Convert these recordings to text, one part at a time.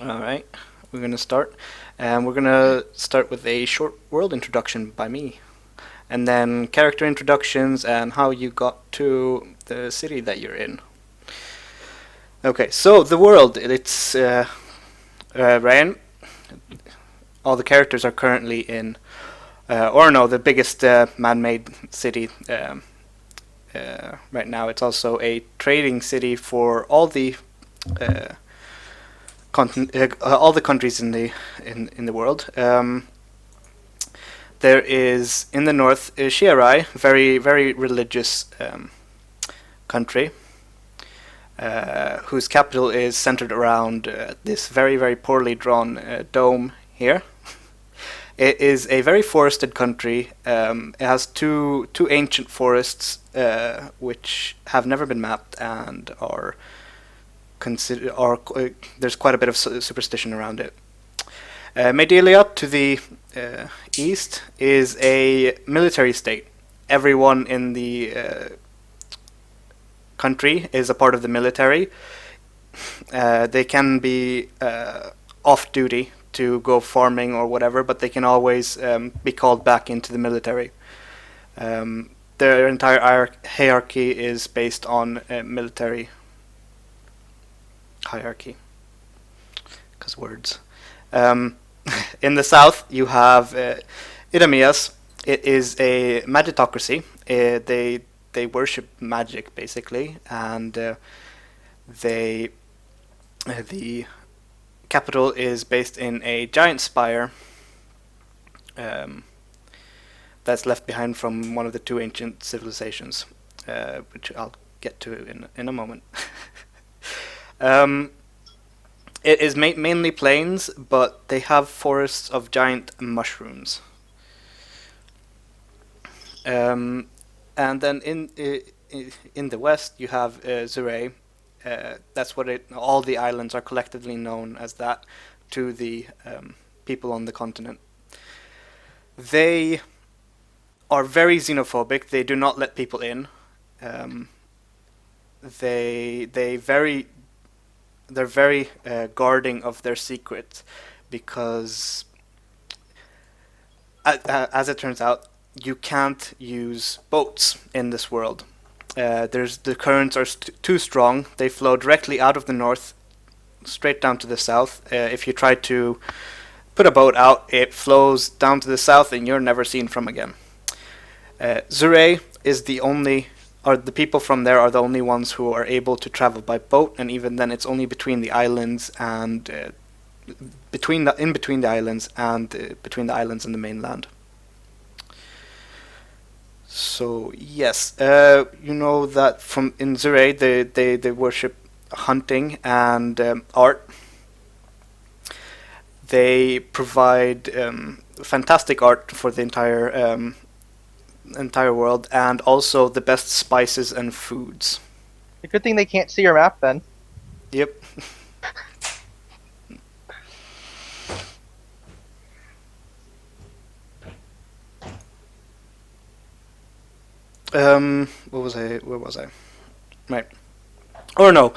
All right, we're gonna start, and we're gonna start with a short world introduction by me, and then character introductions and how you got to the city that you're in. Okay, so the world, it's Raen. All the characters are currently in, or no, the biggest man-made city right now. It's also a trading city for uh, all the countries in the world. There is in the north Shi'arai, very religious country, whose capital is centered around this very poorly drawn dome here. It is a very forested country. It has two ancient forests which have never been mapped and there's quite a bit of superstition around it. Medelia to the east is a military state. Everyone in the country is a part of the military. They can be off duty to go farming or whatever, but they can always be called back into the military. Their entire hierarchy is based on military hierarchy, because words. Um, in the south, you have Idamias. It is a magitocracy. They worship magic basically, and they the capital is based in a giant spire um, that's left behind from one of the two ancient civilizations, which I'll get to in a moment. um, it is mainly plains, but they have forests of giant mushrooms. Um, and then in the west, you have Zure. That's what all the islands are collectively known as that to the people on the continent. They are very xenophobic. They do not let people in. Um, they very they're very guarding of their secrets because, as it turns out, you can't use boats in this world. There's the currents are too strong. They flow directly out of the north, straight down to the south. If you try to put a boat out, it flows down to the south, and you're never seen from again. Zure is the only, or the people from there are the only ones who are able to travel by boat, and even then, it's only between the islands and between the islands and between the islands and the mainland. So yes, you know that from in Zure they worship hunting and art. They provide fantastic art for the entire world, and also the best spices and foods. A good thing they can't see your map then. Yep. What was I? Where was I? Right. Or no,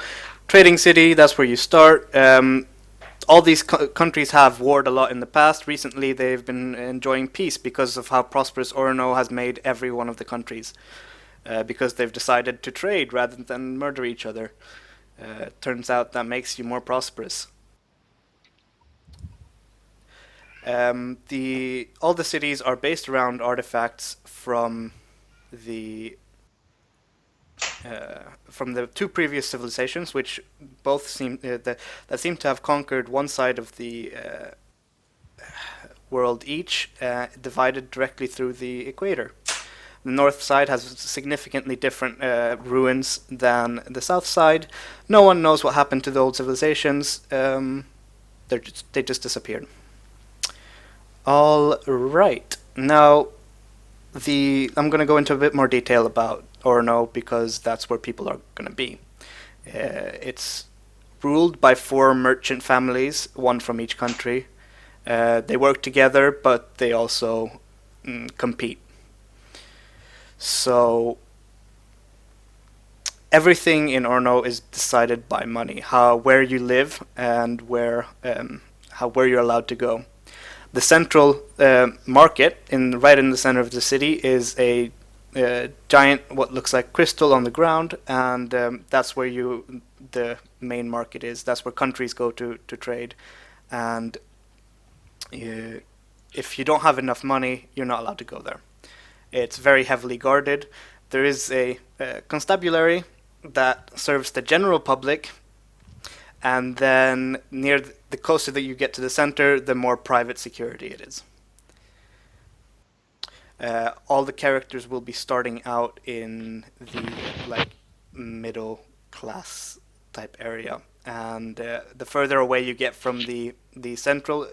trading city. That's where you start. All these countries have warred a lot in the past. Recently, they've been enjoying peace because of how prosperous Orono has made every one of the countries. Because they've decided to trade rather than murder each other. Turns out that makes you more prosperous. The all the cities are based around artifacts the from the two previous civilizations, which both that seem to have conquered one side of the world each, divided directly through the equator. The north side has significantly different ruins than the south side. No one knows what happened to the old civilizations. They just disappeared. All right. Now, I'm going to go into a bit more detail about Orono because that's where people are going to be. It's ruled by four merchant families, one from each country. They work together, but they also compete. So everything in Orno is decided by money, where you live and where you're allowed to go. The central market right in the center of the city is a giant, what looks like crystal on the ground, and that's where the main market is. That's where countries go to trade, and if you don't have enough money, you're not allowed to go there. It's very heavily guarded. There is a constabulary that serves the general public, and then the closer that you get to the center, the more private security it is. All the characters will be starting out in the middle class type area, and the further away you get from the central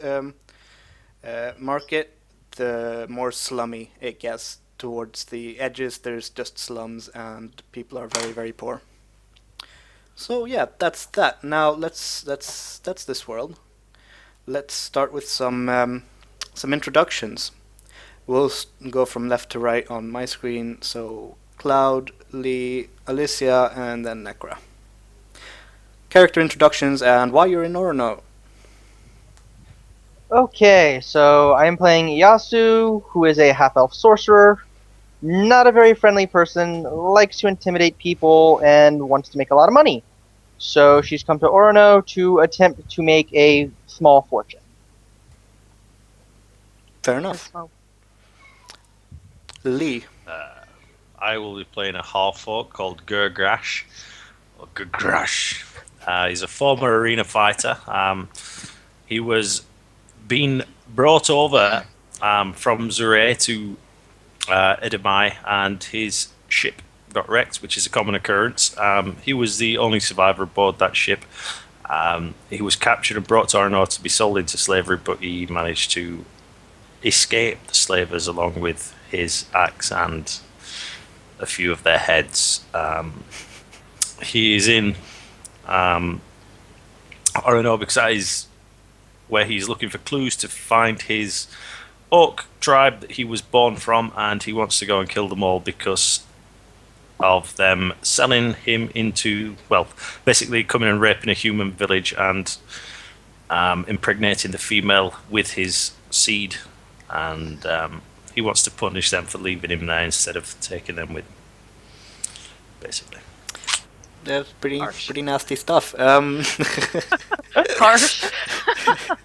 market, the more slummy it gets. Towards the edges, there's just slums, and people are very, very poor. So yeah, that's that. Now that's this world. Let's start with some introductions. We'll go from left to right on my screen. So Cloud, Lee, Alicia, and then Necra. Character introductions and why you're in Orno. Okay, so I'm playing Yasu, who is a half-elf sorcerer. Not a very friendly person, likes to intimidate people, and wants to make a lot of money. So she's come to Orono to attempt to make a small fortune. Fair enough. Lee. I will be playing a half-orc called Gurgrash. Or Gurgrash. He's a former arena fighter. He was being brought over from Zure to Edamai, and his ship got wrecked, which is a common occurrence. He was the only survivor aboard that ship. He was captured and brought to Arnor to be sold into slavery, but he managed to escape the slavers along with his axe and a few of their heads. He is in Arnor because that is where he's looking for clues to find his orc tribe that he was born from, and he wants to go and kill them all because of them selling him into, well, basically coming and raping a human village and impregnating the female with his seed, and he wants to punish them for leaving him there instead of taking them with him, basically. That's pretty nasty stuff. Harsh.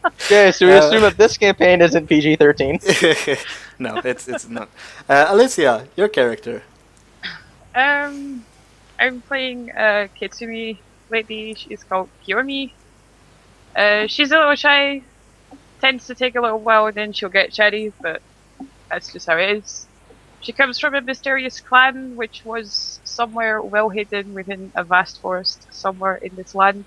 Okay, so we assume that this campaign isn't PG-13. No, it's not. Alicia, your character. I'm playing Kitsumi lady. She's called Kiyomi. She's a little shy. Tends to take a little while and then she'll get chatty, but that's just how it is. She comes from a mysterious clan which was somewhere well hidden within a vast forest somewhere in this land.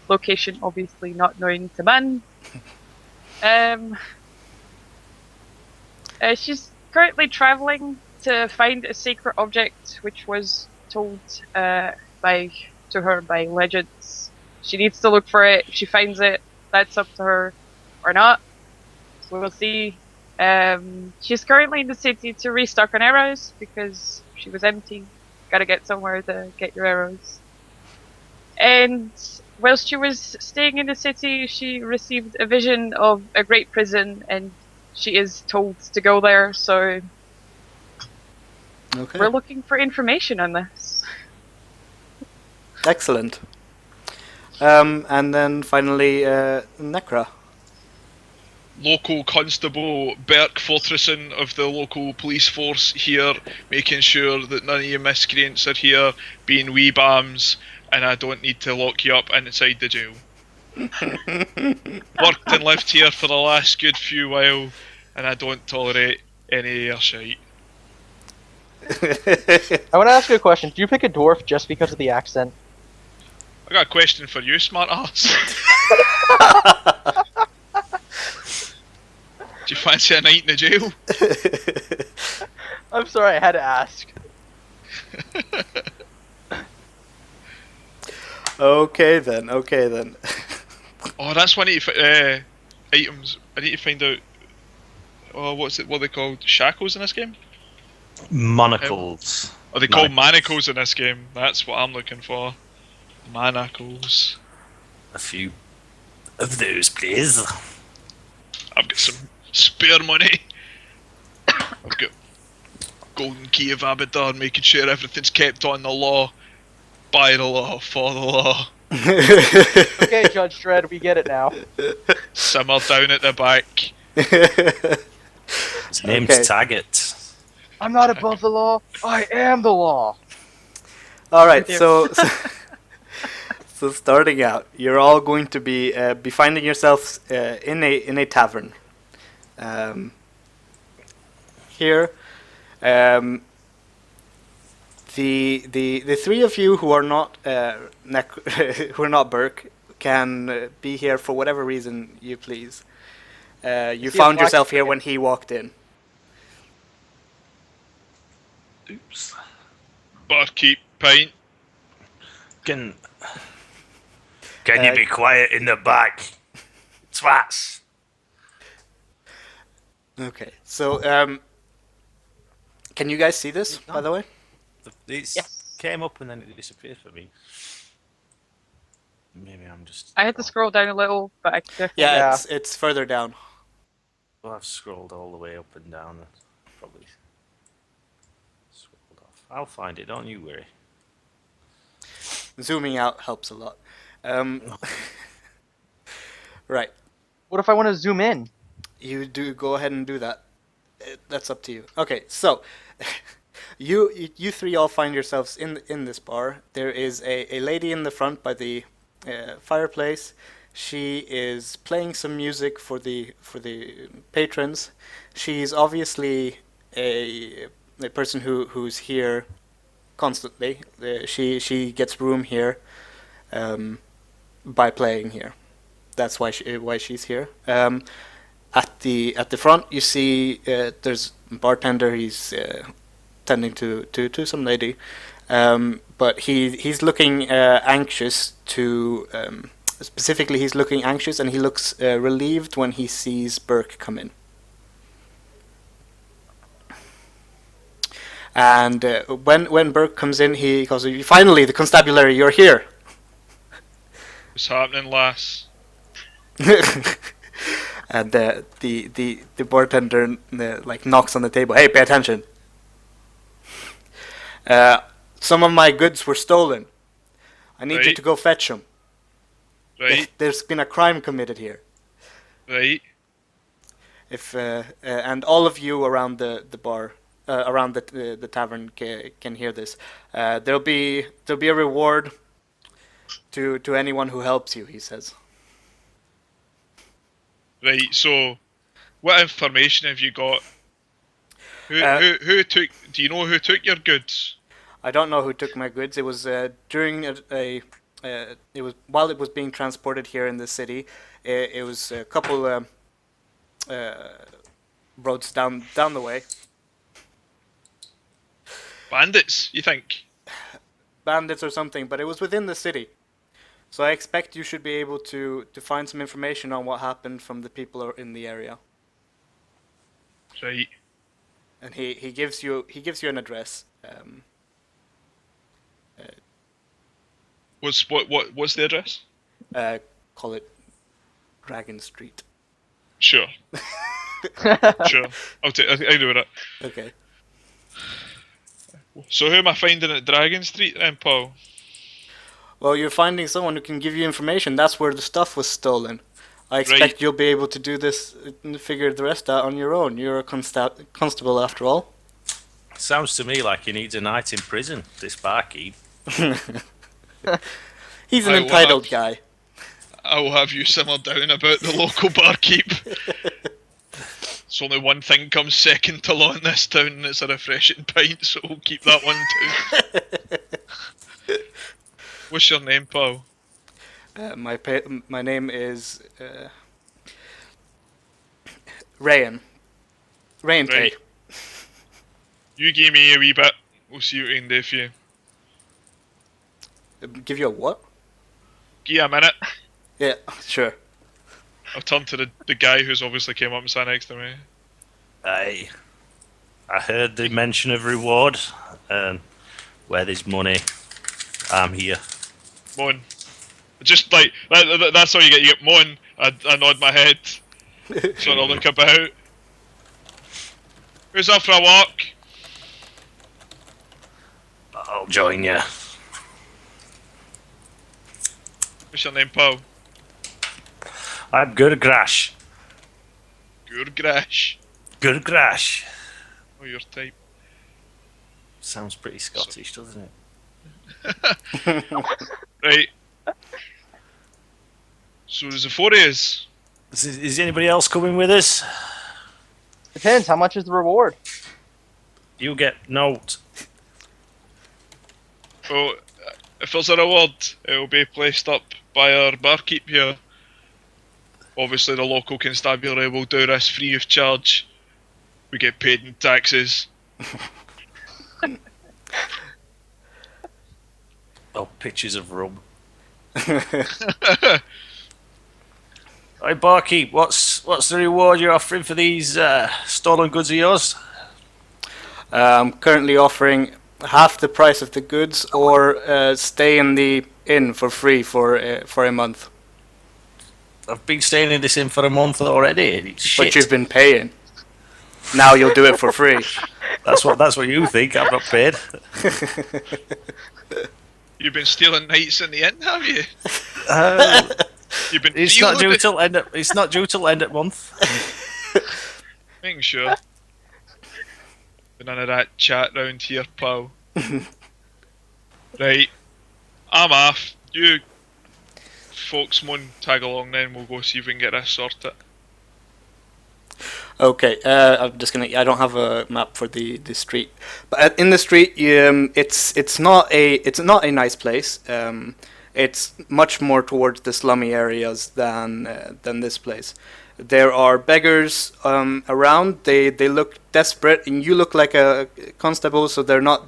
Location obviously not known to man. She's currently traveling to find a sacred object which was told to her by legends. She needs to look for it. If she finds it, that's up to her or not. So we'll see. She's currently in the city to restock on arrows because she was empty. Gotta get somewhere to get your arrows. And whilst she was staying in the city, she received a vision of a great prison, and she is told to go there. So Okay. we're looking for information on this. Excellent. And then finally, Necra. Local Constable Berk Fortresson of the local police force here, making sure that none of you miscreants are here being wee bams, and I don't need to lock you up inside the jail. Worked and lived here for the last good few while, and I don't tolerate any air shite. I want to ask you a question. Do you pick a dwarf just because of the accent? I got a question for you, smart ass. Do you fancy a night in the jail? I'm sorry, I had to ask. Okay then. Oh, that's one of the items. I need to find out. Oh, what are they called? Shackles in this game? Monocles. Are they called manacles in this game? That's what I'm looking for. Manacles. A few of those, please. I've got some spare money. I've got golden key of Abaddon, making sure everything's kept on the law. By the law, for the law. Okay, Judge Dredd, we get it now. Simmer down at the back. His name's Okay. Taggart. I'm not above the law. I am the law. All right, Yeah. so starting out, you're all going to be finding yourselves in a tavern. Here, the three of you who are not who are not Burke can be here for whatever reason you please. You see a found black yourself here dragon. when he walked in. Oops. Barkeep, pint. Can you be quiet in the back? Twats. Okay, so can you guys see this, by the way? It Yes. came up and then it disappeared for me. Maybe I'm just... I had to scroll down a little, but I could definitely. Yeah, Yeah. it's further down. Well, I've scrolled all the way up and down. And probably scrolled off. I'll find it, don't you worry. Zooming out helps a lot. Right, What if I want to zoom in? you do go ahead and do that. That's up to you. Okay, so you three all find yourselves in this bar. There is a lady in the front by the fireplace. She is playing some music for the patrons. She's obviously a person who's here constantly. She gets room here by playing here. That's why she's here. At the front, you see there's a bartender. He's tending to some lady, but he's looking anxious. Specifically, he's looking anxious, and he looks relieved when he sees Burke come in. And when Burke comes in, he goes, "Finally, the constabulary, you're here." What's happening, lass? And the bartender like knocks on the table. Hey, pay attention. Some of my goods were stolen. I need you Right. to go fetch them. Right, There's been a crime committed here. right. If and all of you around the bar, around the tavern can hear this. There'll be a reward to anyone who helps you. He says. Right, so what information have you got? Who took? Do you know who took your goods? I don't know who took my goods. It was during it was while it was being transported here in the city. It was a couple roads down the way. Bandits, you think? Bandits or something, but it was within the city. So I expect you should be able to find some information on what happened from the people in the area. Right. And he gives you an address. What's the address? Call it Dragon Street. Sure. Sure. I do that. Okay. So who am I finding at Dragon Street then, Paul? Well, you're finding someone who can give you information. That's where the stuff was stolen. I expect Right. you'll be able to do this and figure the rest out on your own. You're a constable after all. Sounds to me like he needs a night in prison, this barkeep. He's an I will entitled have- guy. I will have you simmer down about the local barkeep. It's only one thing comes second to law in this town, and it's a refreshing pint, so we'll keep that one too. What's your name, Paul? My name is Raen. Raen Right. Tay. You give me a wee bit. We'll see what we can do for you. Give you a what? Give you a minute. Yeah, sure. I'll turn to the guy who's obviously came up and sat next to me. Aye. I heard the mention of reward, and where there's money, I'm here. Mon. Just like that's all you get. You get Mon. I nod my head, sort of look about. Who's up for a walk? I'll join you. What's your name, pal? I'm Gurgrash. Gurgrash. Gurgrash. Oh, your type. Sounds pretty Scottish, doesn't it? Right. So there's the four of us. Is anybody else coming with us? Depends. How much is the reward? You get note. Oh, if there's a reward, it will be placed up by our barkeep here. Obviously, the local constabulary will do this free of charge. We get paid in taxes. Oh, pictures of rum. Hey, barkeep, what's the reward you're offering for these stolen goods of yours? I'm currently offering half the price of the goods, or stay in the inn for free for a month. I've been staying in this inn for a month already. It's shit. But you've been paying. Now you'll do it for free. That's what you think. I'm not paid. You've been stealing nights in the inn, have you? You've been. It's not due till end. It's not due till end of month. Making sure. None of that chat round here, pal. Right. I'm off. You folks, mon, tag along then. We'll go see if we can get this sorted. Okay, I'm just gonna. I don't have a map for the street, but in the street, it's not a nice place. It's much more towards the slummy areas than this place. There are beggars around. They look desperate, and you look like a constable, so they're not.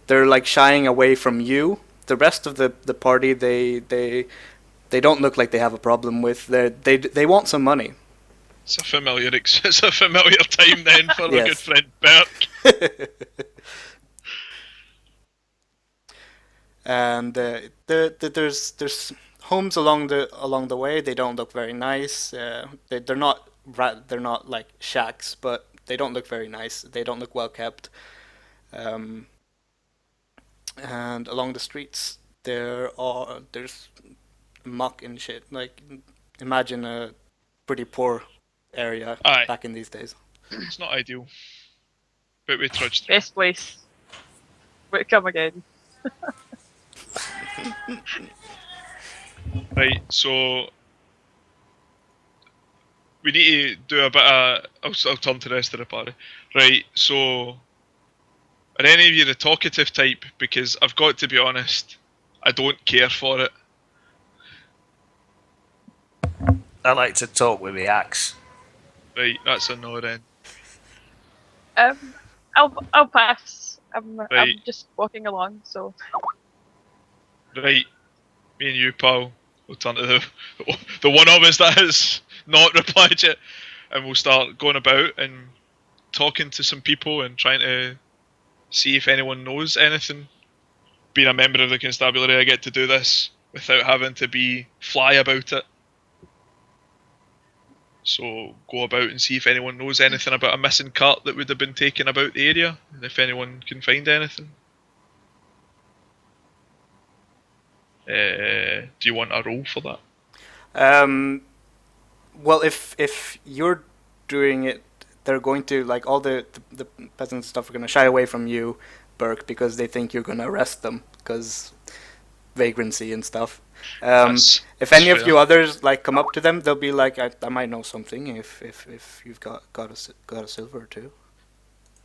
They're like shying away from you. The rest of the party, they don't look like they have a problem with. They want some money. It's a familiar it's a familiar time then for my good Yes. friend Burke. And there's homes along the way. They don't look very nice. They're not like shacks, but they don't look very nice. They don't look well kept. Um, and along the streets there's muck and shit. Like, imagine a pretty poor area Aye. back in these days. It's not ideal. But we trudged through. Best place. Wait, come again. Right, so we need to do a bit of. I'll turn to the rest of the party. Right, so are any of you the talkative type? Because I've got to be honest, I don't care for it. I like to talk with the axe. Right, that's a no then. I'll pass. I'm Right. just walking along, so Right, me and you, pal, we'll turn to the one of us that has not replied yet, and we'll start going about and talking to some people and trying to see if anyone knows anything. Being a member of the constabulary, I get to do this without having to be fly about it. So go about and see if anyone knows anything about a missing cart that would have been taken about the area, and if anyone can find anything. Do you want a roll for that? Well, if you're doing it, they're going to, like, all the peasants and stuff are going to shy away from you, Burke, because they think you're going to arrest them because vagrancy and stuff. If any of fair. you others like come up to them, they'll be like, I might know something if you've got a silver or two.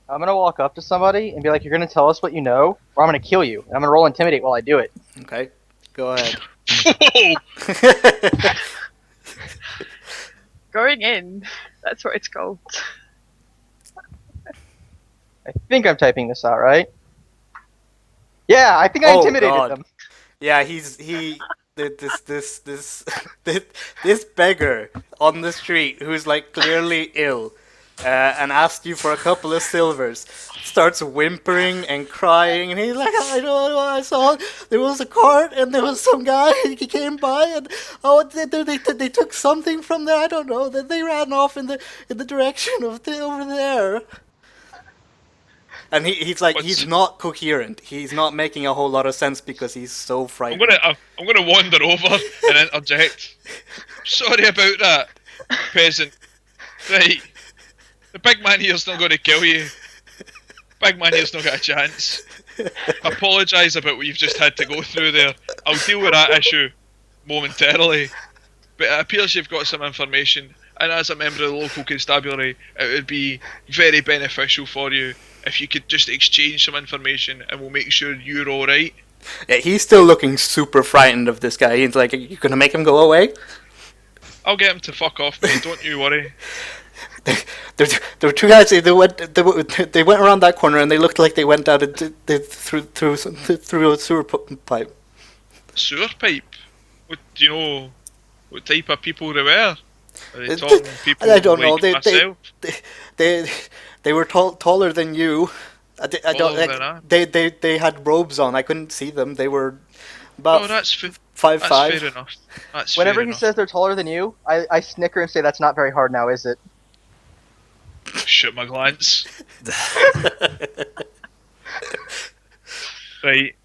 I'm gonna walk up to somebody and be like, "You're gonna tell us what you know, or I'm gonna kill you." And I'm gonna roll intimidate while I do it. Okay, go ahead. Whoa! going in. That's what it's called. I think I'm typing this out right. Yeah, I think I Oh, intimidated God. them. Yeah, this beggar on the street who's like clearly ill and asked you for a couple of silvers. Starts whimpering and crying, and he's like, I don't know, I saw there was a cart, and there was some guy, he came by, and they took something from there, I don't know, then they ran off in the direction of over there. And he's like, he's not coherent. He's not making a whole lot of sense because he's so frightened. I'm gonna wander over and interject. Sorry about that, peasant. Right, the big man here's not going to kill you. Big man here's not got a chance. I apologise about what you've just had to go through there. I'll deal with that issue momentarily. But it appears you've got some information, and as a member of the local constabulary, it would be very beneficial for you if you could just exchange some information, and we'll make sure you're alright. Yeah, he's still looking super frightened of this guy. He's like, "You gonna make him go away?" I'll get him to fuck off, mate. Don't you worry. There were two guys. They went around that corner, and they looked like they went out through a sewer pipe. Sewer pipe? What do you know? What type of people they were? Are they talking people I don't like know. myself? They were taller than you. I don't. Taller than I? They had robes on. I couldn't see them. They were about Oh, that's 5'5". fair enough. That's Whenever fair he enough. says they're taller than you, I snicker and say that's not very hard now, is it? Shoot my glance. Right.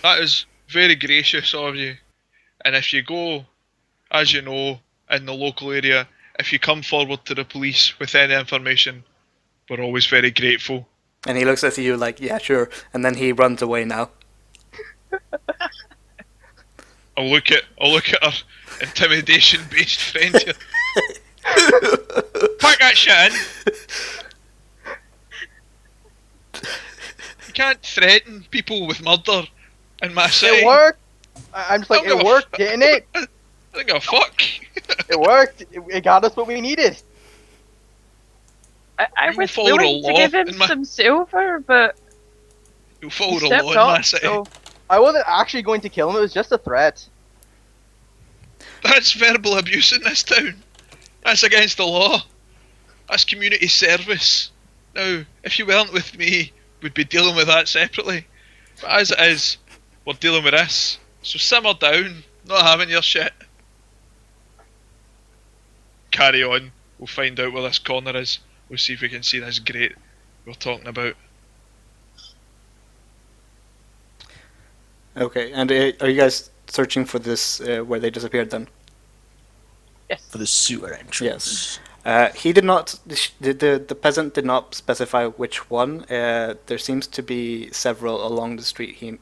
That is very gracious of you. And if you go, as you know, in the local area, if you come forward to the police with any information, we're always very grateful. And he looks at you like, yeah, sure. And then he runs away now. I'll look at our intimidation-based friend here. Pack that shit in. You can't threaten people with murder in my city. It worked! I'm just like, I don't it give a worked, didn't it? I don't give a fuck. It worked! It got us what we needed! I You was follow the willing to law give him in my- some silver, but You he follow the stepped law in my up, city. so I wasn't actually going to kill him, it was just a threat. That's verbal abuse in this town. That's against the law. That's community service. Now, if you weren't with me, we'd be dealing with that separately. But as it is, we're dealing with this. So simmer down, not having your shit. Carry on. We'll find out where this corner is. We'll see if we can see this grate we're talking about. Okay, and are you guys searching for this where they disappeared then? yes. For the sewer entrance. Yes. He did not. The peasant did not specify which one. There seems to be several along the street. He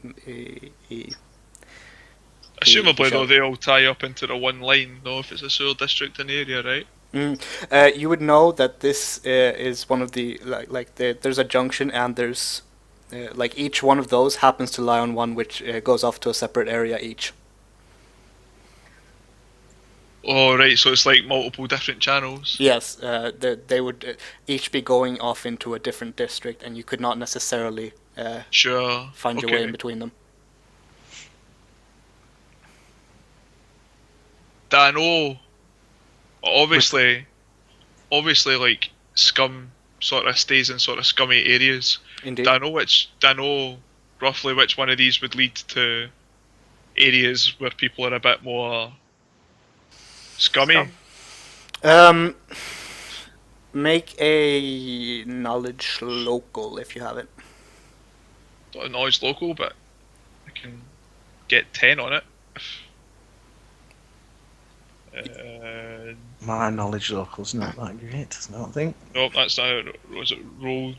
Assumably, though, shall- they all tie up into the one line, though, if it's a sewer district in the area, right? You would know that this is one of the there's a junction and there's like each one of those happens to lie on one which goes off to a separate area each. Oh, right, so it's like multiple different channels. Yes, they would each be going off into a different district, and you could not necessarily Sure. find your way in between them. Do I know? Obviously, like scum sort of stays in sort of scummy areas. Indeed. Do I know roughly which one of these would lead to areas where people are a bit more scummy? Scum. Make a knowledge local if you have it. Not a knowledge local, but I can get 10 on it. My knowledge local's not that great, I don't think. Nope, that's not it. Was it roll?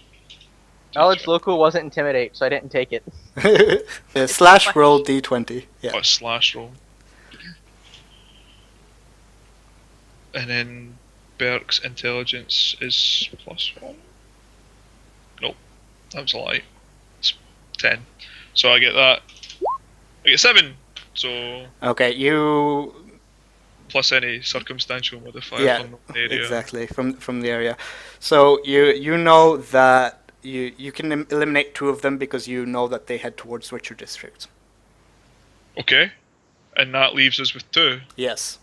Knowledge local wasn't intimidate, so I didn't take it. Slash roll d20. Yeah. Oh, slash roll. And then Berk's intelligence is +1. Nope, that was a lie. It's 10. So I get that. I get 7. So Okay, you. plus any circumstantial modifier Yeah, from the area. exactly from the area. So you know that you can eliminate 2 of them because you know that they head towards Switcher District. Okay, and that leaves us with 2, Yes.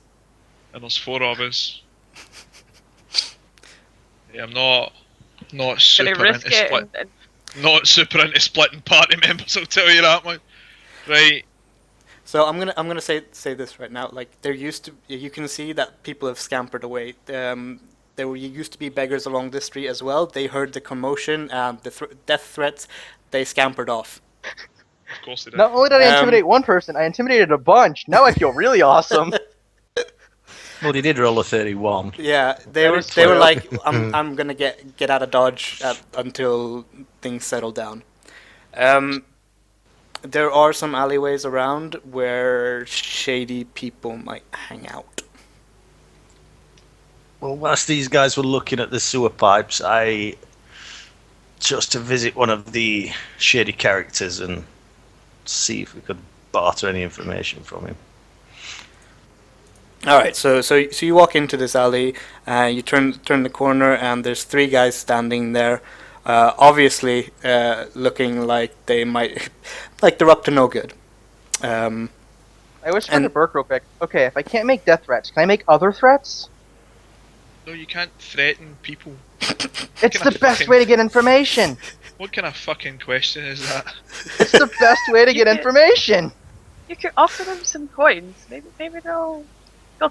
and there's 4 of us. Yeah, I'm not Gonna super risk into it. split. And Not super into splitting party members. I'll tell you that one. Right. So I'm gonna say this right now. Like there used to, you can see that people have scampered away. There used to be beggars along this street as well. They heard the commotion and the death threats. They scampered off. Of course they did. Not only did I Um, intimidate one person, I intimidated a bunch. Now I feel really awesome. Well, he did roll a 31. Yeah, they That were is they were true. like, I'm gonna get out of Dodge until things settle down. There are some alleyways around where shady people might hang out. Well, whilst these guys were looking at the sewer pipes, I chose to visit one of the shady characters and see if we could barter any information from him. All right, so you walk into this alley, you turn the corner, and there's three guys standing there, obviously looking like they might, like they're up to no good. I whispered And- to Burke real quick. Okay, if I can't make death threats, can I make other threats? No, you can't threaten people. It's Can I the best fucking- way to get information. What kind of fucking question is that? It's the best way to get information. you could offer them some coins. Maybe they'll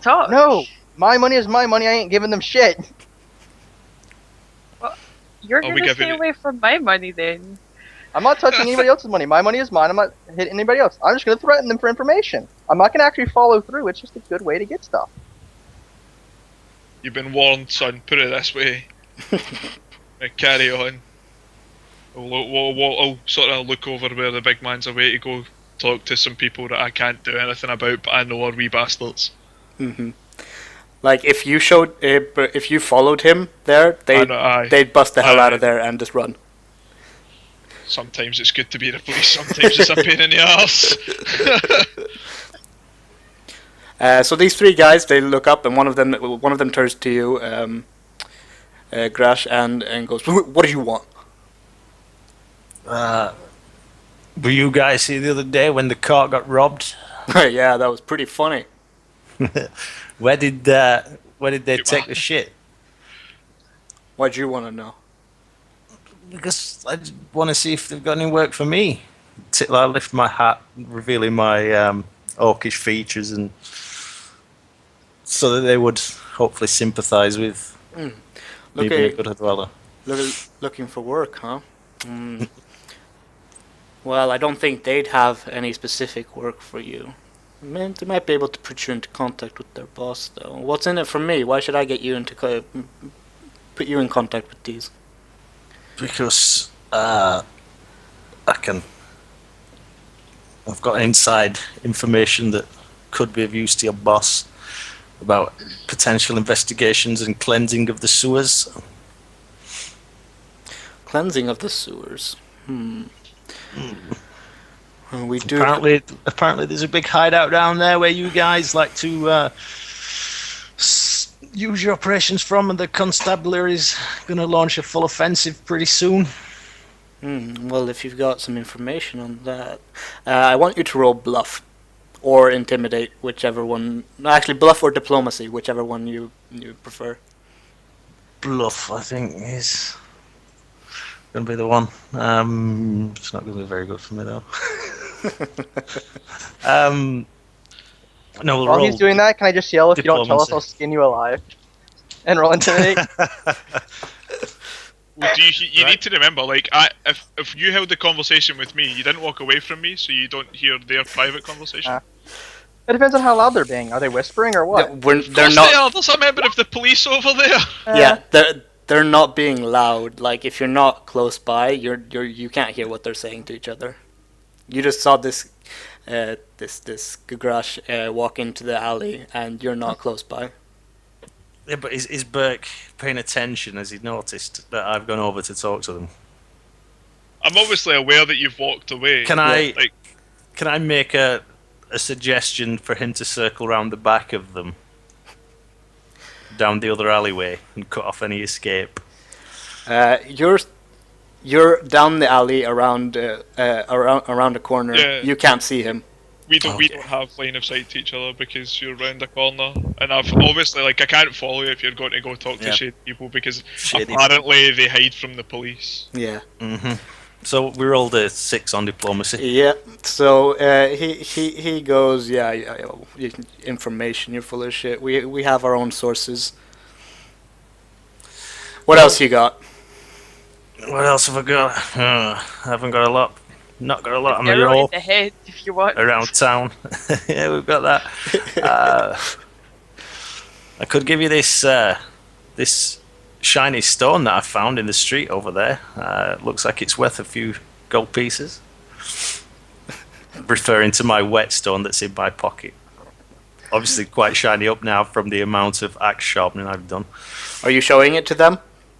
talk. No, my money is my money. I ain't giving them shit. You're Oh, we gonna give stay it- away from my money then. I'm not touching anybody else's money. My money is mine. I'm not hitting anybody else. I'm just gonna threaten them for information. I'm not gonna actually follow through. It's just a good way to get stuff. You've been warned, son. Put it this way. Carry on. I'll sort of look over where the big man's away to go talk to some people that I can't do anything about, but I know are wee bastards. hmm Like if you if you followed him there, Aye. they'd bust the hell out Aye. of there and just run. Sometimes it's good to be the police. Sometimes it's a pain in the arse. So these three guys, they look up, and one of them turns to you, Grash, and goes, "What do you want?" Were you guys here the other day when the car got robbed? Yeah, that was pretty funny. Where did they take the shit? What'd you want to know? Because I just want to see if they've got any work for me. Till I lift my hat, revealing my orcish features, and so that they would hopefully sympathise with me Look being a at good dweller. looking for work, huh? Well, I don't think they'd have any specific work for you. Man, they might be able to put you into contact with their boss, though. What's in it for me? Why should I get you put you in contact with these? Because I've got inside information that could be of use to your boss about potential investigations and cleansing of the sewers. Cleansing of the sewers. Well, we do. Apparently, there's a big hideout down there where you guys like to use your operations from, and the constabulary is going to launch a full offensive pretty soon. Well, if you've got some information on that, I want you to roll bluff or intimidate, whichever one. No, actually, bluff or diplomacy, whichever one you prefer. Bluff, I think, is going to be the one. It's not going to be very good for me though. No, we'll While roll. he's doing that, can I just yell, if you don't tell us, diplomacy. I'll skin you alive? And roll intimidate? Well, you need to remember, like, if you held the conversation with me, you didn't walk away from me, so you don't hear their private conversation. It depends on how loud they're being. Are they whispering or what? They're Of course not. they are. There's a member of the police over there. Yeah, they're not being loud. Like if you're not close by, you can't hear what they're saying to each other. You just saw this Gagrash walk into the alley, and you're not close by. Yeah, but is Burke paying attention? Has he noticed that I've gone over to talk to them? I'm obviously aware that you've walked away. Can I Like, can I make a suggestion for him to circle round the back of them, down the other alleyway, and cut off any escape? You're down the alley around a corner. Yeah. You can't see him. We don't have line of sight to each other because you're round a corner, and I've obviously I can't follow you if you're going to go talk to shady people because Shady. apparently they hide from the police. Yeah. So we rolled a 6 on diplomacy. Yeah. So he goes. Information. You're full of shit. We have our own sources. What else you got? What else have I got? I haven't got a lot. Not got a lot on my Arrow in roll the head if you want. around town. Yeah, we've got that. I could give you this shiny stone that I found in the street over there. Looks like it's worth a few gold pieces. Referring to my whetstone that's in my pocket. Obviously quite shiny up now from the amount of axe sharpening I've done. Are you showing it to them?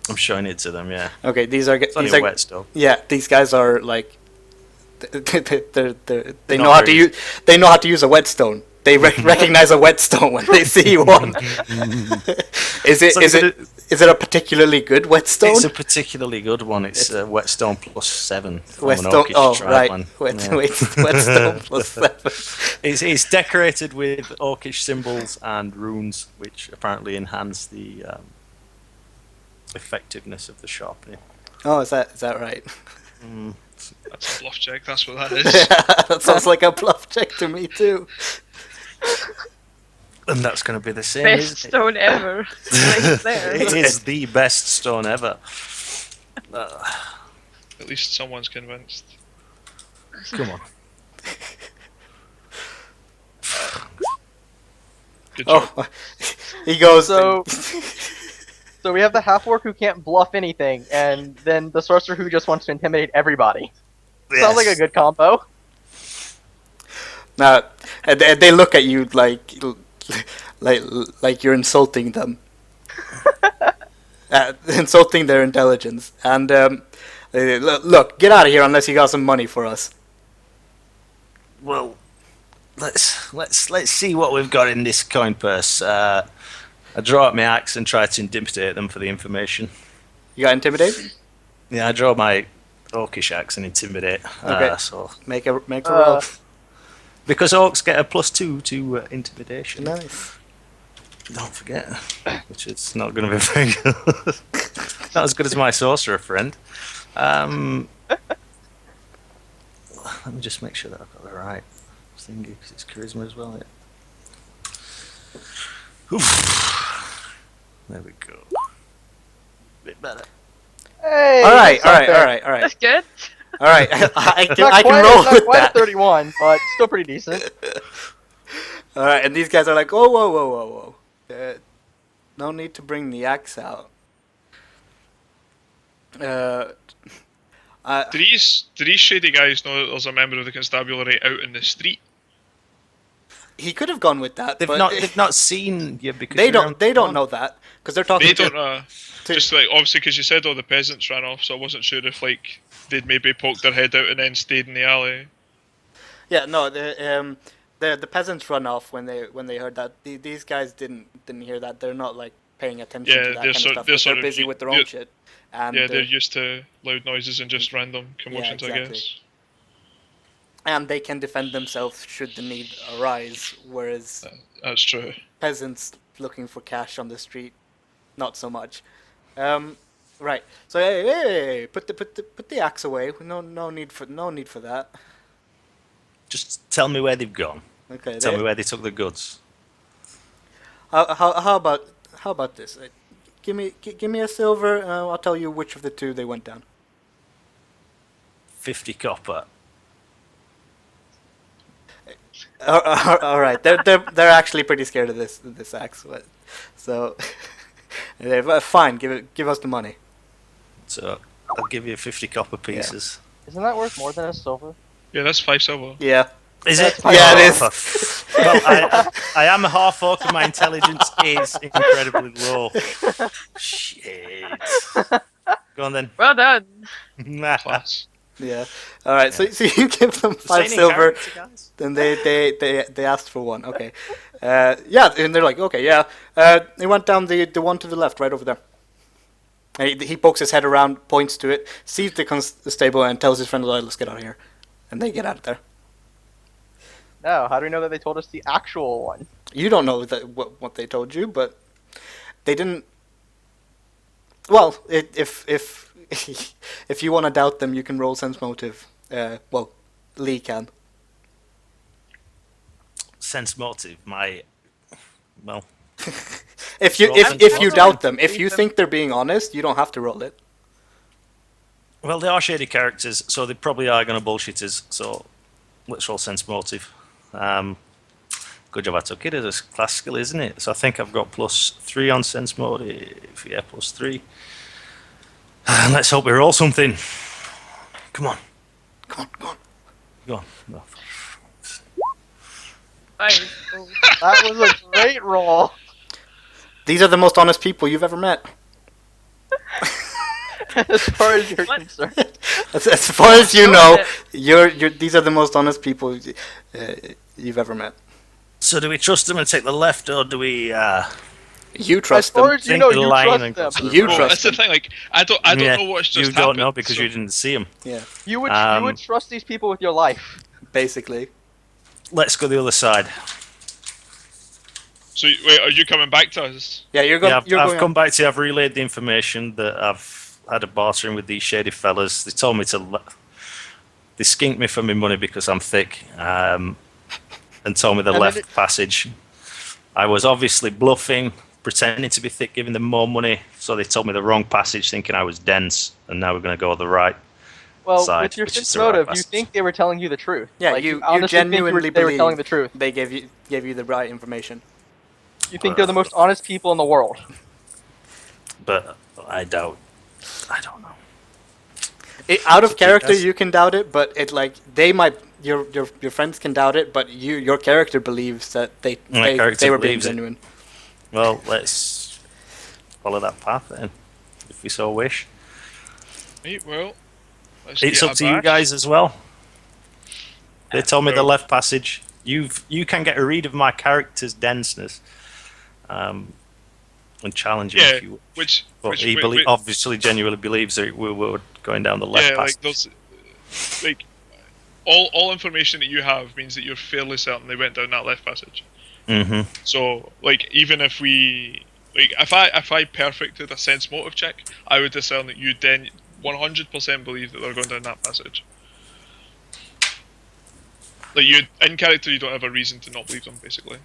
I'm showing it to them, yeah. Okay, these are It's only these a are whetstone. yeah. These guys are like they know Not how to really. use a whetstone. They recognize a whetstone when they see one. Is it a particularly good whetstone? It's a particularly good one. It's whetstone +7. from an Whetstone. orcish Oh, tribe right. one. Whetstone +7. It's decorated with orcish symbols and runes, which apparently enhance the effectiveness of the sharpening. Oh, is that right? That's a bluff check. That's what that is. That sounds like a bluff check to me too. And that's going to be the same. Best isn't it? stone ever. Right there. It is the best stone ever. At least someone's convinced. Come on. Good job. Oh, he goes. So we have the half-orc who can't bluff anything, and then the sorcerer who just wants to intimidate everybody. Sounds like a good combo. Now, and they look at you like you're insulting them, insulting their intelligence. And look, get out of here unless you got some money for us. Well, let's see what we've got in this coin purse. I draw out my axe and try to intimidate them for the information. You got intimidate? Yeah, I draw my orcish axe and intimidate. Okay. So Make a roll. because orcs get a +2 to intimidation. Nice. Don't forget, which is not going to be very good. Not as good as my sorcerer friend. Let me just make sure that I've got the right thingy because it's charisma as well. Yeah. Oof. There we go. Bit better. Hey, All right. that's not fair. That's good. All right. I It's not can quite, roll it's not with quite that. a 31, but still pretty decent. All right, and these guys are like, oh, whoa. No need to bring the axe out. Do these shady guys know that there's a member of the constabulary out in the street? He could have gone with that, They've but not seen you because they you're don't. on- They don't know that because they're talking. They to, don't. Just like obviously because you said all the peasants ran off, so I wasn't sure if like they'd maybe poked their head out and then stayed in the alley. Yeah, no. The peasants run off when they heard that. These guys didn't hear that. They're not like paying attention Yeah, to that they're kind of sort- stuff. they're 'Cause sort they're of- busy with their own yeah, shit. And Yeah, they're used to loud noises and just random commotions, I exactly. guess. and they can defend themselves should the need arise. Whereas That's true. peasants looking for cash on the street, not so much. Right. So hey, put the axe away. No need for that. Just tell me where they've gone. Okay. Tell me where they took the goods. How about this? Give me a silver. I'll tell you which of the two they went down. 50 copper. All right. They're actually pretty scared of this axe. So fine. Give us the money. So I'll give you 50 copper pieces. Isn't that worth more than a silver? Yeah, that's 5 silver. Yeah. Is it? Yeah, it is. Well, I am a half orc and my intelligence is incredibly low. Shit. Go on then. Well done. Class. Yeah. All right. So you give them 5 silver. Then they asked for 1. Okay. Yeah, and they're like, okay, yeah. He went down the one to the left, right over there. And he pokes his head around, points to it, sees the constable, and tells his friend, "Let's get out of here." And they get out of there. No, how do we know that they told us the actual one? You don't know what they told you, but they didn't. Well, if if you want to doubt them, you can roll sense motive. Well, Lee can. Sense motive. Well, If you Roll if sense if you motive. doubt them, if Believe you them. think they're being honest, you don't have to roll it. well, they are shady characters, so they probably are going to bullshit us. So let's roll sense motive. Good job I took it as a class skill, isn't it? So I think I've got +3 on sense motive. Yeah, +3. Let's hope we roll something. Come on. Come on. Go on. No. 5. Oh. That was a great roll. These are the most honest people you've ever met. As far as you're What? concerned. As far as you know, these are the most honest people you've ever met. So do we trust them and take the left, or do we You As trust far them. as you think know, the you line trust and them. go to the You right? trust That's the thing. Like, I don't Yeah, know what's just you don't happened, know because so- you didn't see them. Yeah, You would Um, trust these people with your life. basically. Let's go the other side. So wait, are you coming back to us? Yeah, you're going. Yeah, you're I've going. come back to you. I've relayed the information that I've had a bartering with these shady fellas. They told me to. They skinked me for my money because I'm thick, and told me the And then left passage. I was obviously bluffing, pretending to be thick, giving them more money. So they told me the wrong passage, thinking I was dense, and now we're going to go the right. Well, side, with your which is sense the right motive, you passage. think they were telling you the truth. Yeah, Like, you honestly think genuinely they were believe telling the truth. they gave you the right information. You think they're the most honest people in the world. But I doubt. I don't know. Out of character, Yes. you can doubt it, but it like they might. Your friends can doubt it, but your character believes that My character they were being believes it. genuine. Well, let's follow that path then, if we so wish. Right, well, let's It's get up a to you bash. guys as well. They told me the Well- left passage. You can get a read of my character's denseness, and challenge him Yeah, if you. which But he obviously genuinely believes that we were going down the left yeah, passage. like there's like all information that you have means that you're fairly certain they went down that left passage. Mm-hmm. So like even if we like if I perfected a sense motive check, I would discern that you then 100% believe that they're going down that passage. Like you in character, you don't have a reason to not believe them, basically.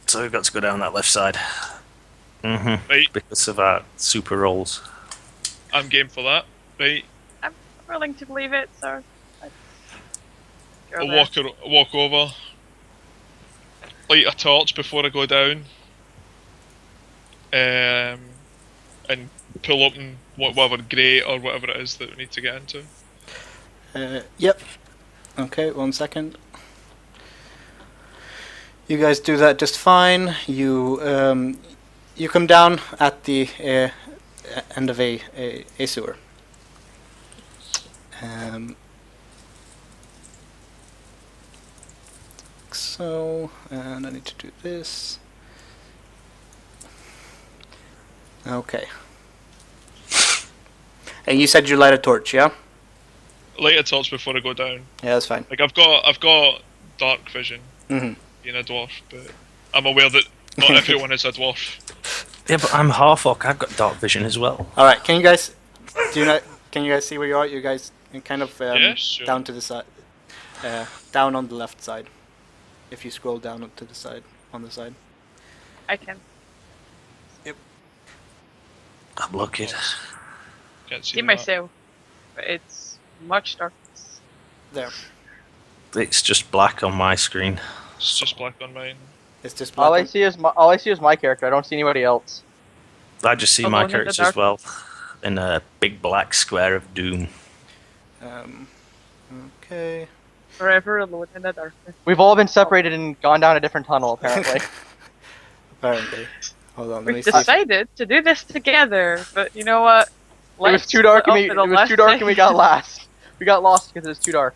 So we've got to go down that left side. Mm-hmm. Right, Because of our super rolls. I'm game for that. Right, I'm willing to believe it, so let's go I'll there. walk over, light a torch before I go down, and pull open whatever grate or whatever it is that we need to get into. Yep. Okay, 1 second. You guys do that just fine. You come down at the end of a sewer. So, and I need to do this. Okay. And you said you light a torch, yeah? Light a torch before I go down. Yeah, that's fine. Like I've got dark vision, hmm being a dwarf, but I'm aware that not everyone is a dwarf. Yeah, but I'm half orc. I've got dark vision as well. All right, can you guys can you guys see where you are? You guys can kind of Yeah, sure. down to the side, down on the left side. If you scroll down to the side, on the side. I can I'm looking. Can't see see that. myself, but it's much darkness. There, It's just black on my screen. It's just black on mine. it's just black. All I see is my character. I don't see anybody else. I just see my Alone in the characters dark. as well. In a big black square of doom. Okay. Forever alone in the darkness. We've all been separated and gone down a different tunnel, apparently. Apparently. Hold on, let me We've see. decided to do this together, but you know what? It was Let's too dark, and split we up to the left we got lost. We got lost because it was too dark.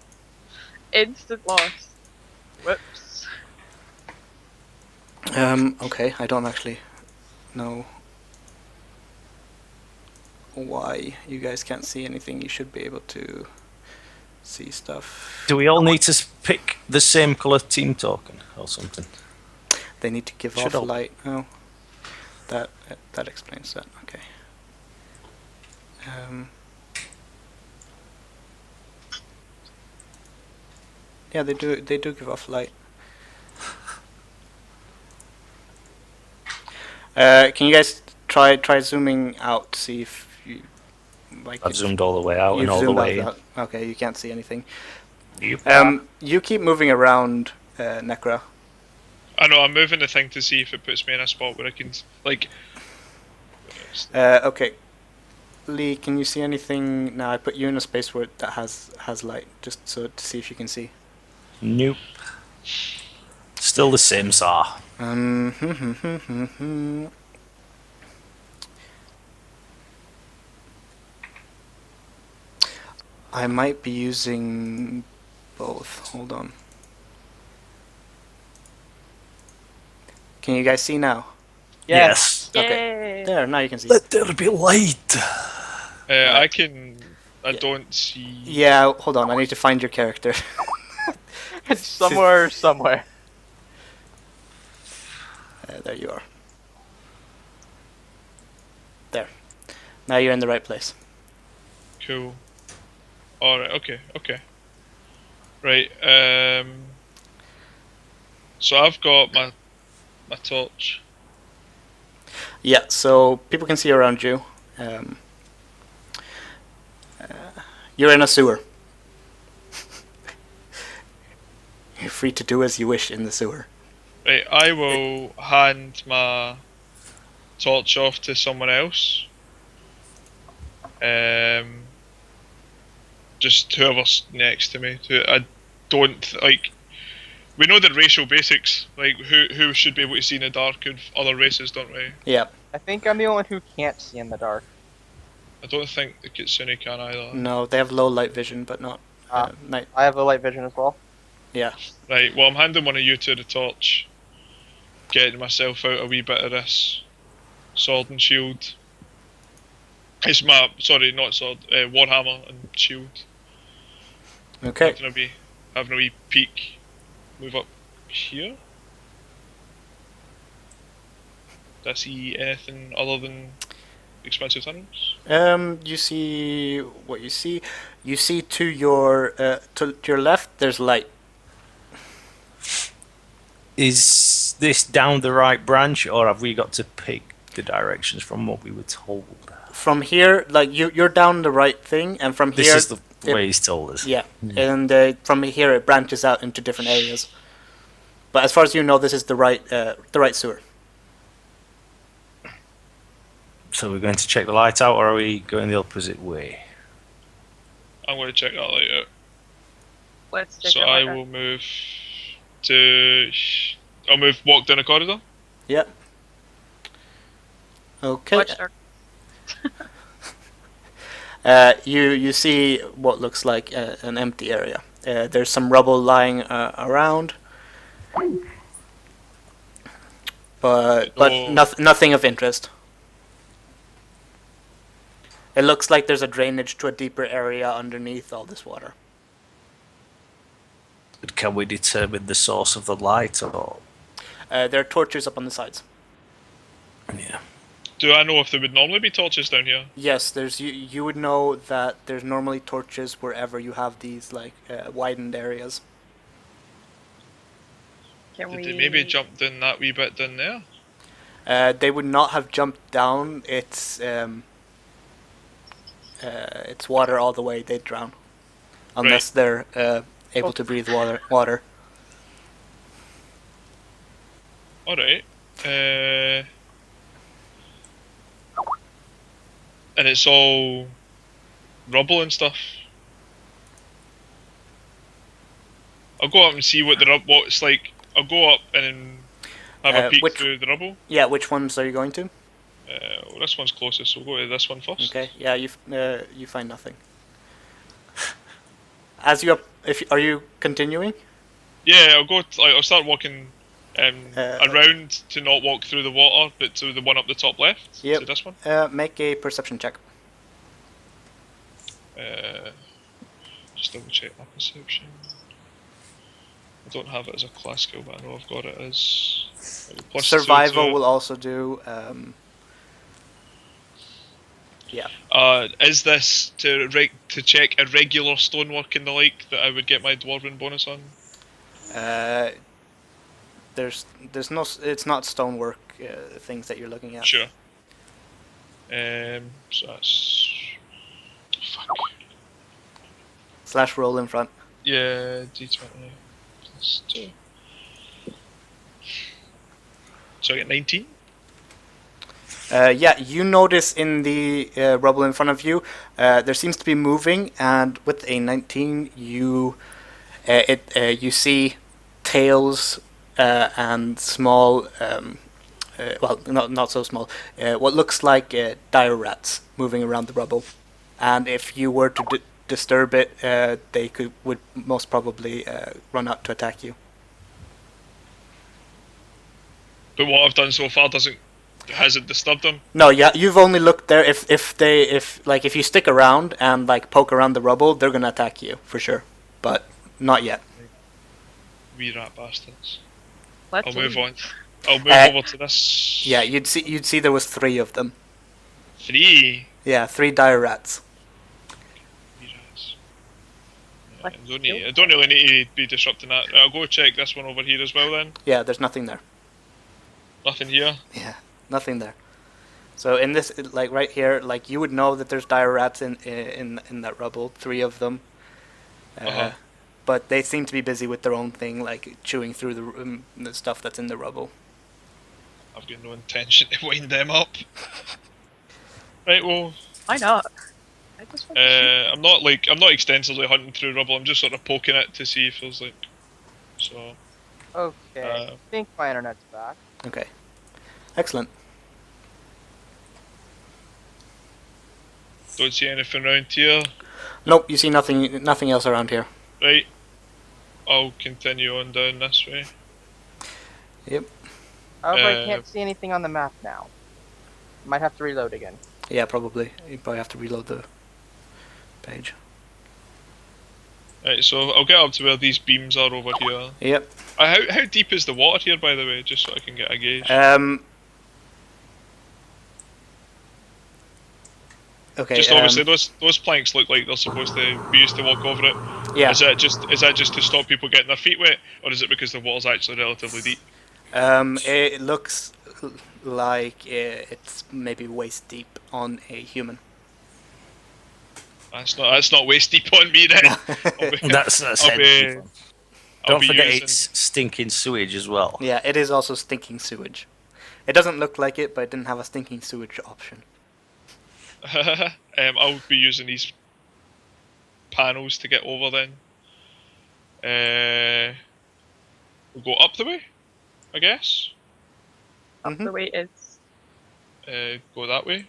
Instant loss. Whoops. Okay, I don't actually know why you guys can't see anything. You should be able to see stuff. Do we all need to pick the same colour team token or something? They need to give Should off all- light. Oh, that explains that. Okay. Yeah, they do. They do give off light. Can you guys try zooming out? See if you like. I've zoomed all the way out You've and all the zoomed way in. out. Okay, you can't see anything. Yep. You keep moving around, Necra. I know, I'm moving the thing to see if it puts me in a spot where I can, like... Okay. Lee, can you see anything? Now I put you in a space where that has light, just so to see if you can see. Nope. Still the same saw. I might be using both. Hold on. Can you guys see now? Yes. Okay. Yay. There, now you can see. Let there be light. I can... I don't see... Yeah, hold on. I need to find your character. It's somewhere. There you are. There. Now you're in the right place. Cool. Alright, okay. Right, so I've got my torch. Yeah, so people can see around you. You're in a sewer. You're free to do as you wish in the sewer. Right, I will hand my torch off to someone else. Just whoever's next to me. I don't like. We know the racial basics, like who should be able to see in the dark of other races, don't we? Yeah. I think I'm the only one who can't see in the dark. I don't think the Kitsune can either. No, they have low light vision, but not night. I have a light vision as well. Yeah. Right, well I'm handing one of you to the torch. Getting myself out a wee bit of this sword and shield. It's my, sorry, not sword, warhammer and shield. Okay. Having a wee peek. Move up here. Do I see anything other than expensive tunnels? You see what you see. You see to your left. There's light. Is this down the right branch, or have we got to pick the directions from what we were told? From here, like you're down the right thing, and from This here, is the way he's told us. yeah, and from here it branches out into different areas. But as far as you know, this is the right sewer. So we're going to check the light out, or are we going the opposite way? I'm going to check that light out. Let's check So it I later. will move to... walk down the corridor. Yep. Okay. Watch dark. You see what looks like an empty area. There's some rubble lying around, but Oh. nothing of interest. It looks like there's a drainage to a deeper area underneath all this water. But can we determine the source of the light, or...? There are torches up on the sides. Yeah. Do I know if there would normally be torches down here? Yes, there's you would know that there's normally torches wherever you have these like widened areas. Can Did we they maybe jump down that wee bit down there? They would not have jumped down. It's water all the way. They'd drown unless they're able to breathe water. Alright. And it's all rubble and stuff. I'll go up and see what it's like. I'll go up and have a peek through the rubble. Yeah, which ones are you going to? Well, this one's closest, so we'll go to this one first. Okay. Yeah, you find nothing. As you are you continuing? Yeah, I'll start walking around to not walk through the water, but to the one up the top left. Yep. To this one. Make a perception check. Just double check my perception. I don't have it as a class skill, but I know I've got it as +2 Survival to it. will also do. Yeah. Is this to check irregular stonework and the like that I would get my dwarven bonus on? There's no. It's not stonework things that you're looking at. Sure. So that's fuck. / roll in front. Yeah, D20 +2. So I get 19. Yeah, you notice in the rubble in front of you, there seems to be moving, and with a 19, you you see tails and small, well, not so small, what looks like dire rats moving around the rubble, and if you were to disturb it, they would most probably run out to attack you. But what I've done so far hasn't disturbed them. No, yeah, you've only looked there. If you stick around and like poke around the rubble, they're gonna attack you for sure. But not yet. Wee rat bastards. Let's I'll move leave. on. I'll move over to this. Yeah, you'd see there was 3 of them. 3 Yeah, 3 dire rats. wee rats. Like I don't really need to be disrupting that. I'll go check this one over here as well then. Yeah, there's nothing there. Nothing here. Yeah, nothing there. So in this, like right here, like you would know that there's dire rats in that rubble, 3 of them. Uh-huh. But they seem to be busy with their own thing, like chewing through the stuff that's in the rubble. I've got no intention to wind them up. Right, well, Why not? I just want to shoot. I'm not extensively hunting through rubble. I'm just sort of poking it to see if there's like. So. Okay, I think my internet's back. Okay, excellent. Don't see anything around here. Nope, you see nothing else around here. Right. I'll continue on down this way. Yep. However, I can't see anything on the map now. Might have to reload again. Yeah, probably. You probably have to reload the page. Right, so I'll get up to where these beams are over here. Yep. How deep is the water here, by the way, just so I can get a gauge? Okay. Just obviously, those planks look like they're supposed to be used to walk over it. Yeah. Is that just to stop people getting their feet wet, or is it because the water's actually relatively deep? It looks like it's maybe waist deep on a human. That's not waist deep on me then. That's I'll be- heavy. I'll Don't be forget using- it's stinking sewage as well. Yeah, it is also stinking sewage. It doesn't look like it, but it didn't have a stinking sewage option. I'll be using these panels to get over then. We'll go up the way, I guess. Up the way it is. Go that way.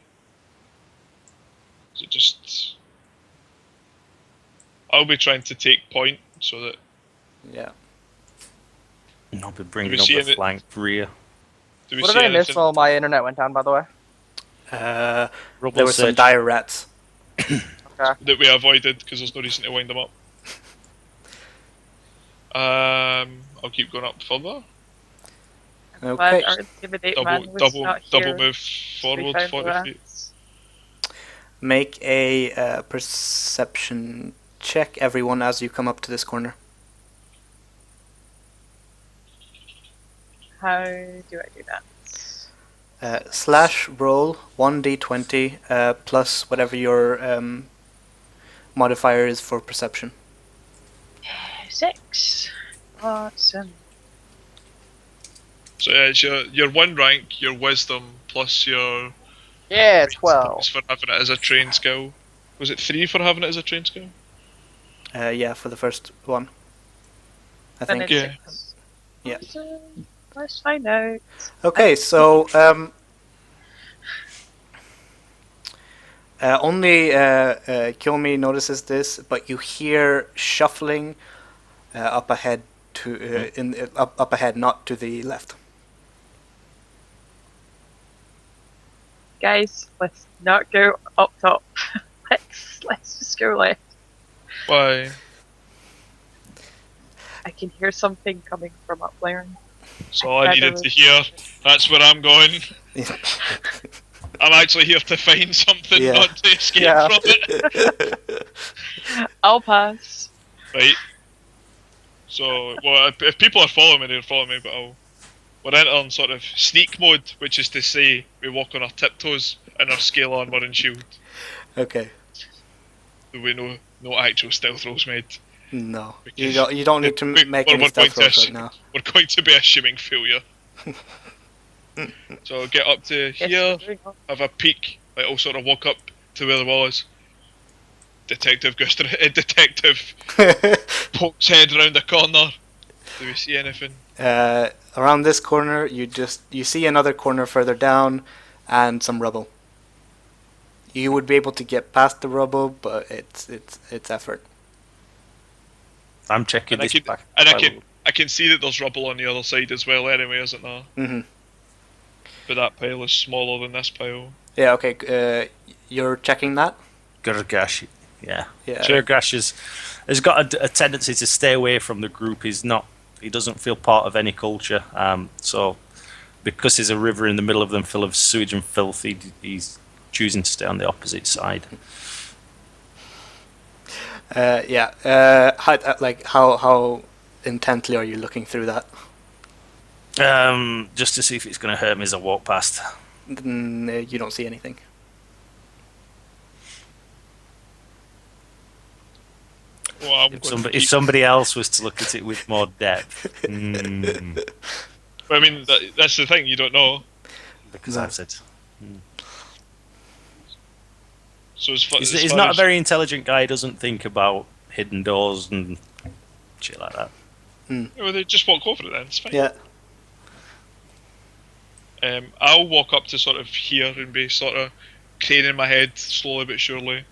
Is it just? I'll be trying to take point so that. Yeah. And I'll be Do bringing we up see the any- flank rear. Do we What see did I miss anything? while my internet went down, by the way? Rubble There were some search. dire rats. That we avoided because there's no reason to wind them up. I'll keep going up further. I'm Okay. glad our intimidate Double, man was double, not double here. move We forward found 40 the feet. rats. Make a perception check, everyone, as you come up to this corner. How do I do that? / roll 1d20 plus whatever your modifier is for perception. 6. Awesome. So yeah, it's your 1 rank, your wisdom plus your. Yeah, It's 12. for having it as a trained skill. Was it 3 for having it as a trained skill? Yeah, for the first one. I Then think. it's Yeah. 6. Yeah. Awesome. Let's find out. Okay, so only Kilme notices this, but you hear shuffling up ahead up ahead, not to the left. Guys, let's not go up top. let's just go left. Why? I can hear something coming from up there. That's all I needed to hear. That's where I'm going. I'm actually here to find something, Yeah. not to escape Yeah. from it. I'll pass. Right. So, well, if people are following me, they're following me, but we're entering sort of sneak mode, which is to say we walk on our tiptoes in our scale armor and shield. Okay. There will be no actual stealth rolls made. No, Because you don't need to make any stealth rolls right now. We're going to be assuming failure. So get up to here, Yes, we're doing have a peek, like I'll sort of walk up to where the wall is. Detective pokes head around the corner. Do we see anything? Around this corner, you see another corner further down, and some rubble. You would be able to get past the rubble, but it's effort. I'm checking And I this can, back. and I can see that there's rubble on the other side as well anyway, isn't there? Mm-hmm. But that pile is smaller than this pile. Yeah. Okay. You're checking that. Gurgash, yeah. Yeah. Gurgash has got a tendency to stay away from the group. He doesn't feel part of any culture. So because there's a river in the middle of them full of sewage and filth, he's choosing to stay on the opposite side. Yeah. How intently are you looking through that? Just to see if it's going to hurt me as I walk past. You don't see anything. Well, I'm If going to if keep- somebody else was to look at it with more depth, But I mean, that's the thing, you don't know. because No. I've said So as far, he's not a very intelligent guy. He doesn't think about hidden doors and shit like that. Yeah, well, they just walk over it then, it's fine. Yeah. I'll walk up to sort of here and be sort of craning my head slowly but surely.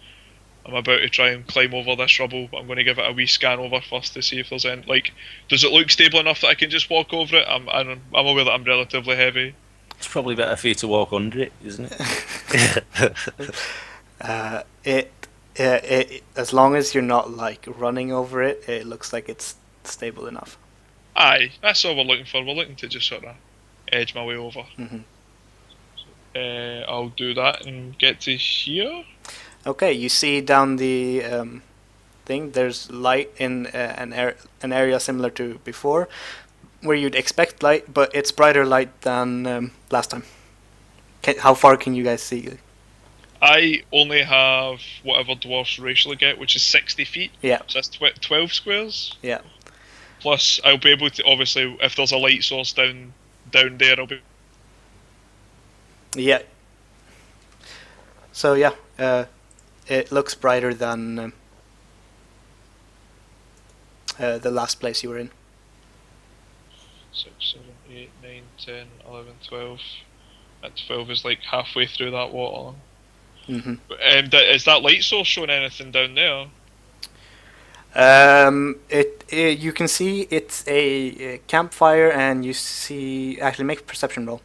I'm about to try and climb over this rubble, but I'm going to give it a wee scan over first to see if there's any. Like, does it look stable enough that I can just walk over it? I'm aware that I'm relatively heavy. It's probably better for you to walk under it, isn't it? It as long as you're not like running over it, it looks like it's stable enough. Aye, that's all we're looking for. We're looking to just sort of edge my way over. Mhm. I'll do that and get to here. Okay, you see down the thing. There's light in an area similar to before, where you'd expect light, but it's brighter light than last time. How far can you guys see? I only have whatever dwarfs racially get, which is 60 feet. Yeah. So that's 12 squares. Yeah. Plus, I'll be able to, obviously, if there's a light source down there, I'll be... Yeah. So yeah, it looks brighter than the last place you were in. 6, 7, 8, 9, 10, 11, 12. And 12 is like halfway through that water. Mm-hmm. Is that light source showing anything down there? You can see it's a campfire, and you see. Actually, make a perception roll.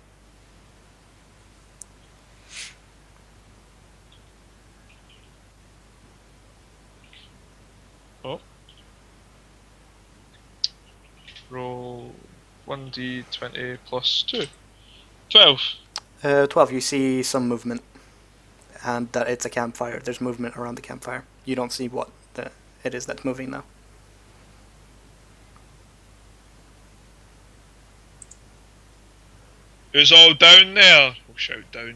Roll 1d20 plus 2. 12. 12. You see some movement, and that it's a campfire. There's movement around the campfire. You don't see what it is that's moving now. Who's all down there? We'll shout down.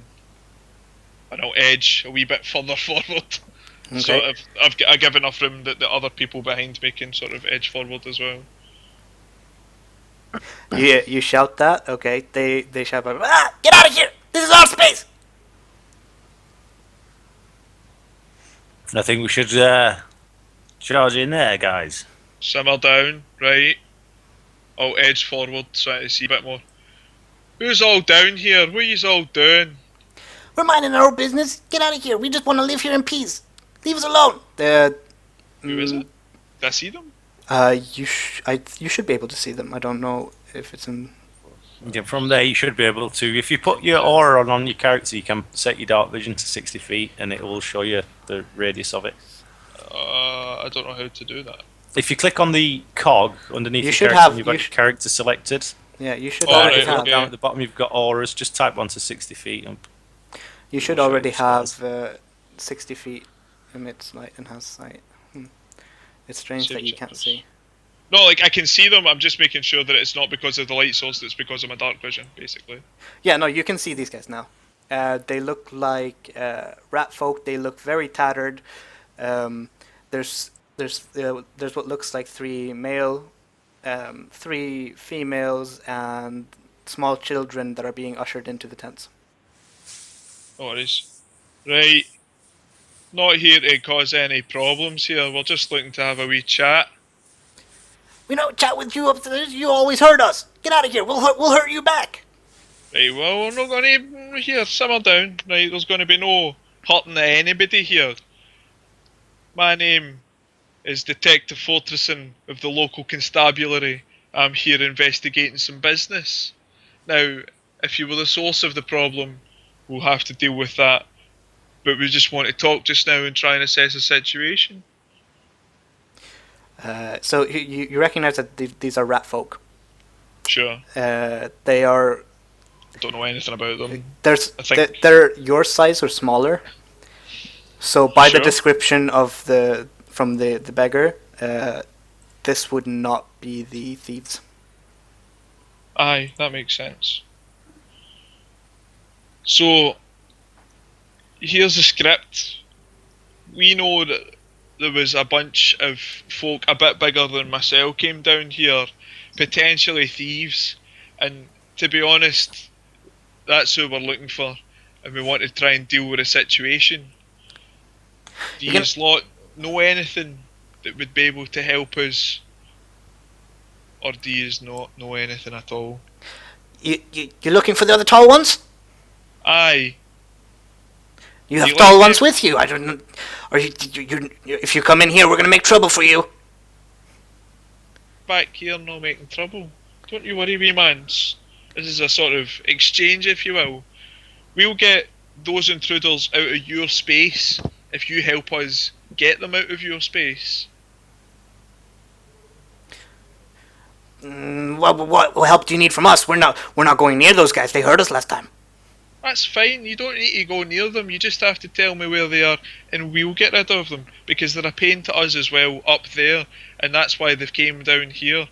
And I'll edge a wee bit further forward. Okay. Sort of, I give enough room that the other people behind me can sort of edge forward as well. You shout that. Okay. They shout back. Ah! Get out of here! This is our space. I think we should charge in there, guys. Simmer down, right? I'll edge forward so I see a bit more. Who's all down here? What are you all doing? We're minding our own business. Get out of here. We just want to live here in peace. Leave us alone. Who is it? Did I see them? You should be able to see them. I don't know if it's in. Yeah, from there, you should be able to. If you put your aura on your character, you can set your dark vision to 60 feet, and it will show you the radius of it. I don't know how to do that. If you click on the cog underneath You your should character have- and you've got you your sh- character selected, Yeah, you should Oh, already right, have. okay. down at the bottom you've got auras. Just type 1 to 60 feet. And You should I'll show you already the have spells. 60 feet emits light and has sight. It's strange that you can't see. No, like I can see them. I'm just making sure that it's not because of the light source. It's because of my dark vision, basically. Yeah, no, you can see these guys now. They look like rat folk. They look very tattered. There's what looks like 3 male, 3 females, and small children that are being ushered into the tents. No worries. Right. Not here to cause any problems here. We're just looking to have a wee chat. We don't chat with you upstairs. You always hurt us. Get out of here. We'll hurt you back. Right, well, we're not going to... Here, simmer down. Right, there's going to be no hurting anybody here. My name is Detective Fortresson of the local constabulary. I'm here investigating some business. Now, if you were the source of the problem, we'll have to deal with that. But we just want to talk just now and try and assess the situation. So you recognize that these are rat folk. Sure. They are. I don't know anything about them. I think- They're your size or smaller. So by the Sure. description of from the beggar, this would not be the thieves. Aye, that makes sense. So, here's the script. We know that there was a bunch of folk a bit bigger than myself came down here, potentially thieves, and to be honest, that's who we're looking for, and we want to try and deal with the situation. Do you lot know anything that would be able to help us, or do you not know anything at all? You're looking for the other tall ones? Aye. You have You tall like ones it? with you. I don't. Or if you come in here, we're gonna make trouble for you. Back here, not making trouble. Don't you worry, wee mans. This is a sort of exchange, if you will. We'll get those intruders out of your space if you help us get them out of your space. What help do you need from us? We're not going near those guys. They hurt us last time. That's fine, you don't need to go near them, you just have to tell me where they are and we'll get rid of them, because they're a pain to us as well up there, and that's why they've came down here.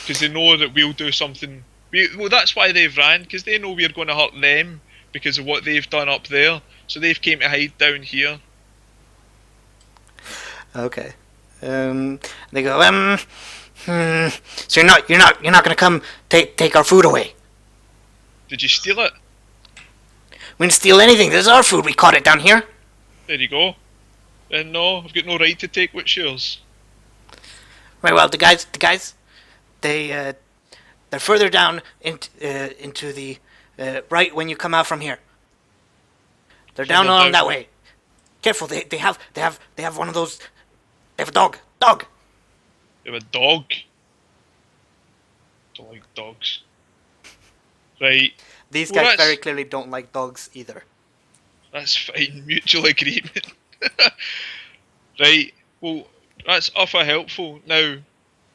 Because they know that we'll do something. Well, that's why they've ran, because they know we're going to hurt them because of what they've done up there. So they've came to hide down here. Okay. They go. So you're not gonna come take our food away. Did you steal it? We didn't steal anything. This is our food. We caught it down here. There you go. Then no, I've got no right to take what's yours. Right. Well, the guys, they're further down into the right when you come out from here. They're So down they're along down- that way. Careful. They have one of those. They have a dog. Dog. You have a dog? Don't like dogs. Right, These Well, guys that's- very clearly don't like dogs either. that's fine. Mutual agreement. Right, well, that's awful helpful. Now,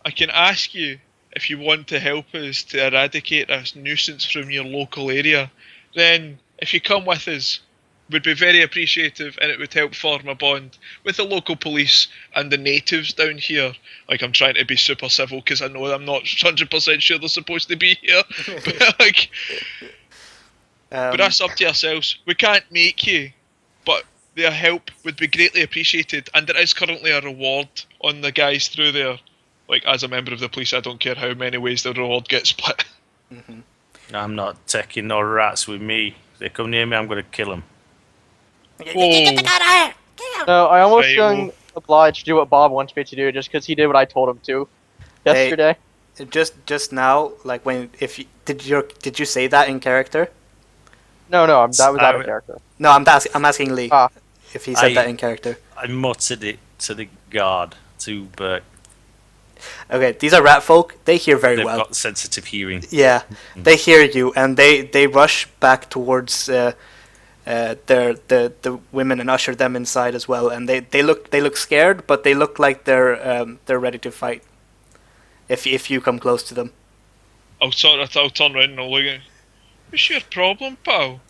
I can ask you if you want to help us to eradicate this nuisance from your local area. Then, if you come with us, we'd be very appreciative, and it would help form a bond with the local police and the natives down here. Like, I'm trying to be super civil because I know I'm not 100% sure they're supposed to be here. But, like, but that's up to yourselves. We can't make you, but their help would be greatly appreciated, and there is currently a reward on the guys through there. Like, as a member of the police, I don't care how many ways the reward gets split. I'm not taking no rats with me. If they come near me, I'm going to kill them. Get the guy out of here. No, I almost Right, feeling obliged to do what Bob wants me to do just because he did what I told him to yesterday. Just now, like did you say that in character? No, that was out of character. No, I'm asking Lee Ah. if he said I- that in character. I muttered it to the guard, to Burke. Okay, these are rat folk. They hear very They've well. got sensitive hearing. Yeah, they hear you and they rush back towards the women and usher them inside as well, and they look scared, but they look like they're ready to fight. If you come close to them. I'll turn around and I'll look at him. What's your problem, pal?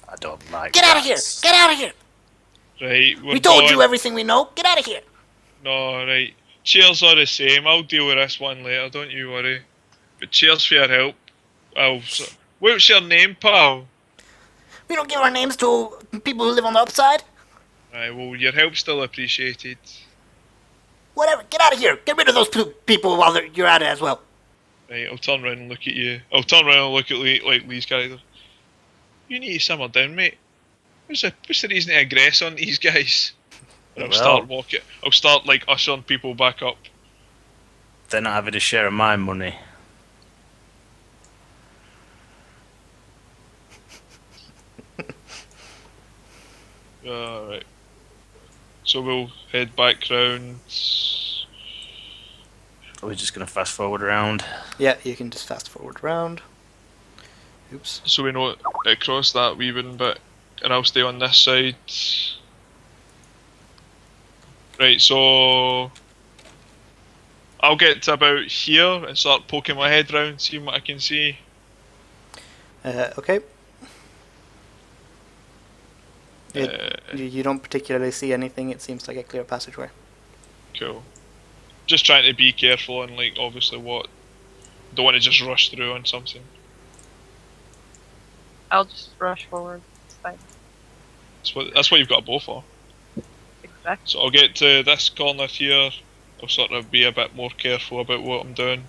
I don't like Get out of here! rats. Get out of here! Right, we're We told going. you everything we know. Get out of here! No, right. Cheers are the same. I'll deal with this one later. Don't you worry. But cheers for your help. What's your name, pal? We don't give our names to people who live on the upside. Right, well, your help's still appreciated. Whatever. Get out of here. Get rid of those people while you're at it as well. Right, I'll turn around and look at you. I'll turn around and look at Lee's character. You need to simmer down, mate. What's the reason to aggress on these guys? And I'll start walking. I'll start like ushering people back up. They're not having a share of my money. Alright. So we'll head back round. We're just gonna fast forward around. Yeah, you can just fast forward around. Oops. So we know across that wee bit, and I'll stay on this side. Right, so I'll get to about here and start poking my head round, seeing what I can see. Okay. You don't particularly see anything. It seems like a clear passageway. Cool. Just trying to be careful and like obviously don't want to just rush through on something. I'll just rush forward. It's fine. That's what you've got a bow for. Exactly. So I'll get to this corner here. I'll sort of be a bit more careful about what I'm doing.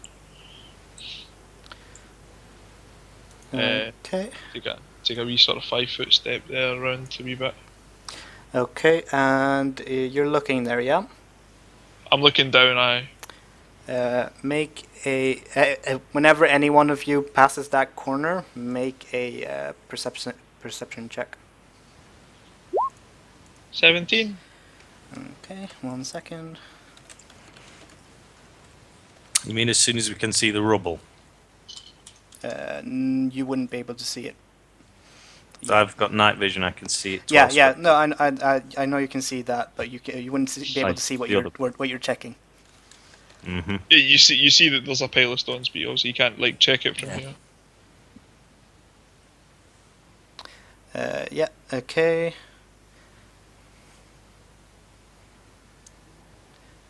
Okay. Take a wee sort of 5-foot step there around a wee bit. Okay, and you're looking there, yeah? I'm looking down, Make whenever any one of you passes that corner, make a perception check. 17. Okay, 1 second. You mean as soon as we can see the rubble? You wouldn't be able to see it. I've got night vision. I can see it. Yeah. No, I know you can see that, but you wouldn't be able to see what you're checking. Mm-hmm. You see that there's a pile of stones, but also you can't like check it from here. Yeah. Okay.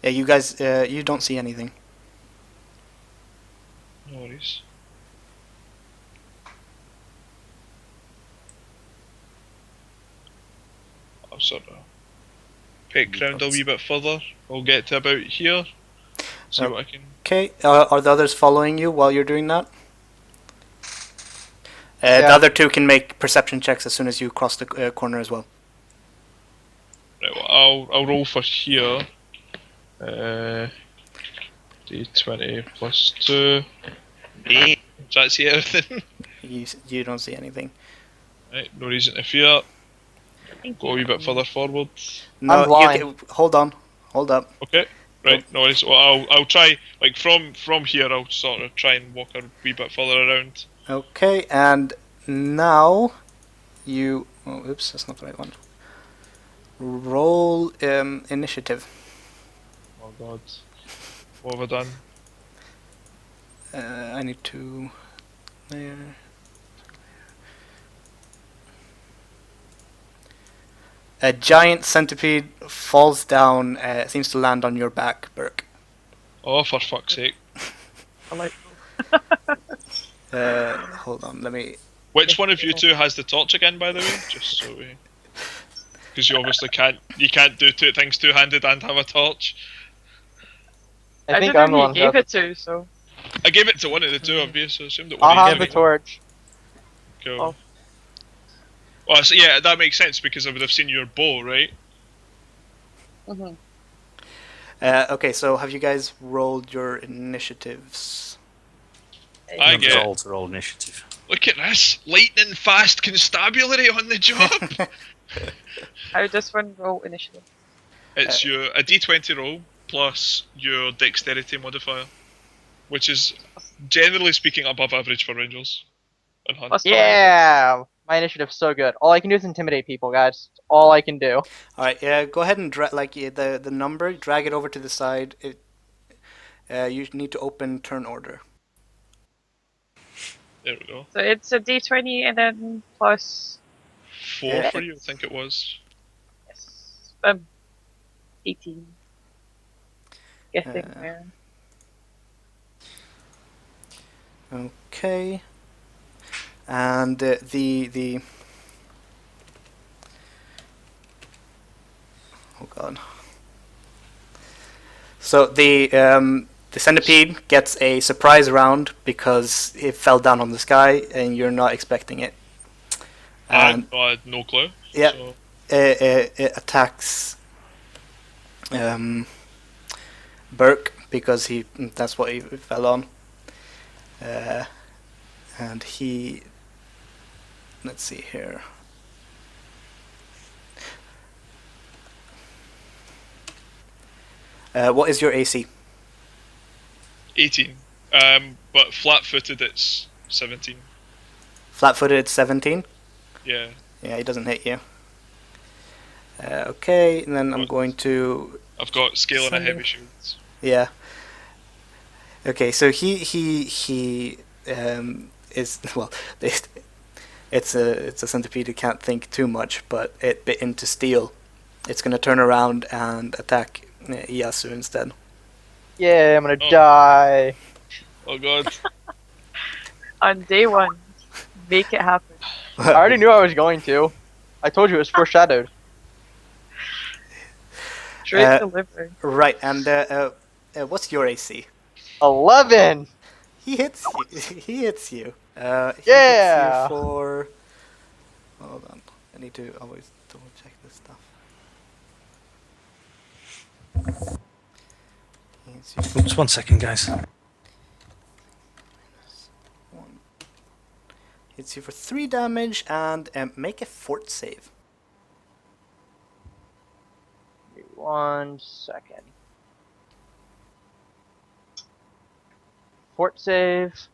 Yeah, you guys, you don't see anything. No worries. I'll sort of peck round a wee bit further. I'll get to about here. See what I can. Okay. Are the others following you while you're doing that? Yeah. The other two can make perception checks as soon as you cross the corner as well. Right, well, I'll roll for here. D20 plus 2. 8. Does that see everything? You don't see anything. Right, no reason to fear. Go a wee bit further forward. No, I'm blind. hold on. Hold up. Okay. Right, no worries. Well, I'll try, like, from here, I'll sort of try and walk a wee bit further around. Okay, and now you... Oh, oops, that's not the right one. Roll initiative. Oh god. What have I done? I need to... There. A giant centipede falls down, seems to land on your back, Burke. Oh, for fuck's sake. I like. Hold on, let me... Which one of you two has the torch again, by the way? Just so we... Because you obviously can't do two things two-handed and have a torch. I think don't I'm the know one who who you has gave it. it to, so. I gave it to one of the two of you, so I assumed it I'll was have the torch. Cool. Oh. Well, so yeah, that makes sense because I would have seen your bow, right? Mm-hmm. Okay, so have you guys rolled your initiatives? I It's get. all to roll initiative. Look at this lightning fast constabulary on the job. How does one roll initiative? It's a D20 roll plus your dexterity modifier, which is generally speaking above average for rangers and hunters. Plus Yeah! My initiative's so good. All I can do is intimidate people, guys. It's all I can do. All right, go ahead and the number. Drag it over to the side. You need to open turn order. There we go. So it's a d20 and then plus 4 for you, I think it was. yes, 18. Guessing where. Okay. And the oh god. So the centipede gets a surprise round because it fell down on the sky and you're not expecting it. And I had no clue. yeah, So. it attacks Burke because that's what he fell on. And he, let's see here. What is your AC? 18. But flat-footed, it's 17. Flat-footed, it's 17. Yeah. Yeah, he doesn't hit you. Okay, and then I'm going to. I've got scale and a Send heavy it. shields. Yeah. Okay, so he is well. It's a centipede. It can't think too much, but it bit into steel. It's gonna turn around and attack Iyasu instead. Yeah, I'm gonna Oh. die. Oh god. On day 1, make it happen. I already knew I was going to. I told you it was foreshadowed. Straight delivery. Right, and what's your AC? 11. He hits you. He hits you. He Yeah. hits you for. Hold on. I need to always double check this stuff. He hits you Oops, 1 second, guys. for 1. Hits you for 3 damage and make a fort save. 1 second. Fort save.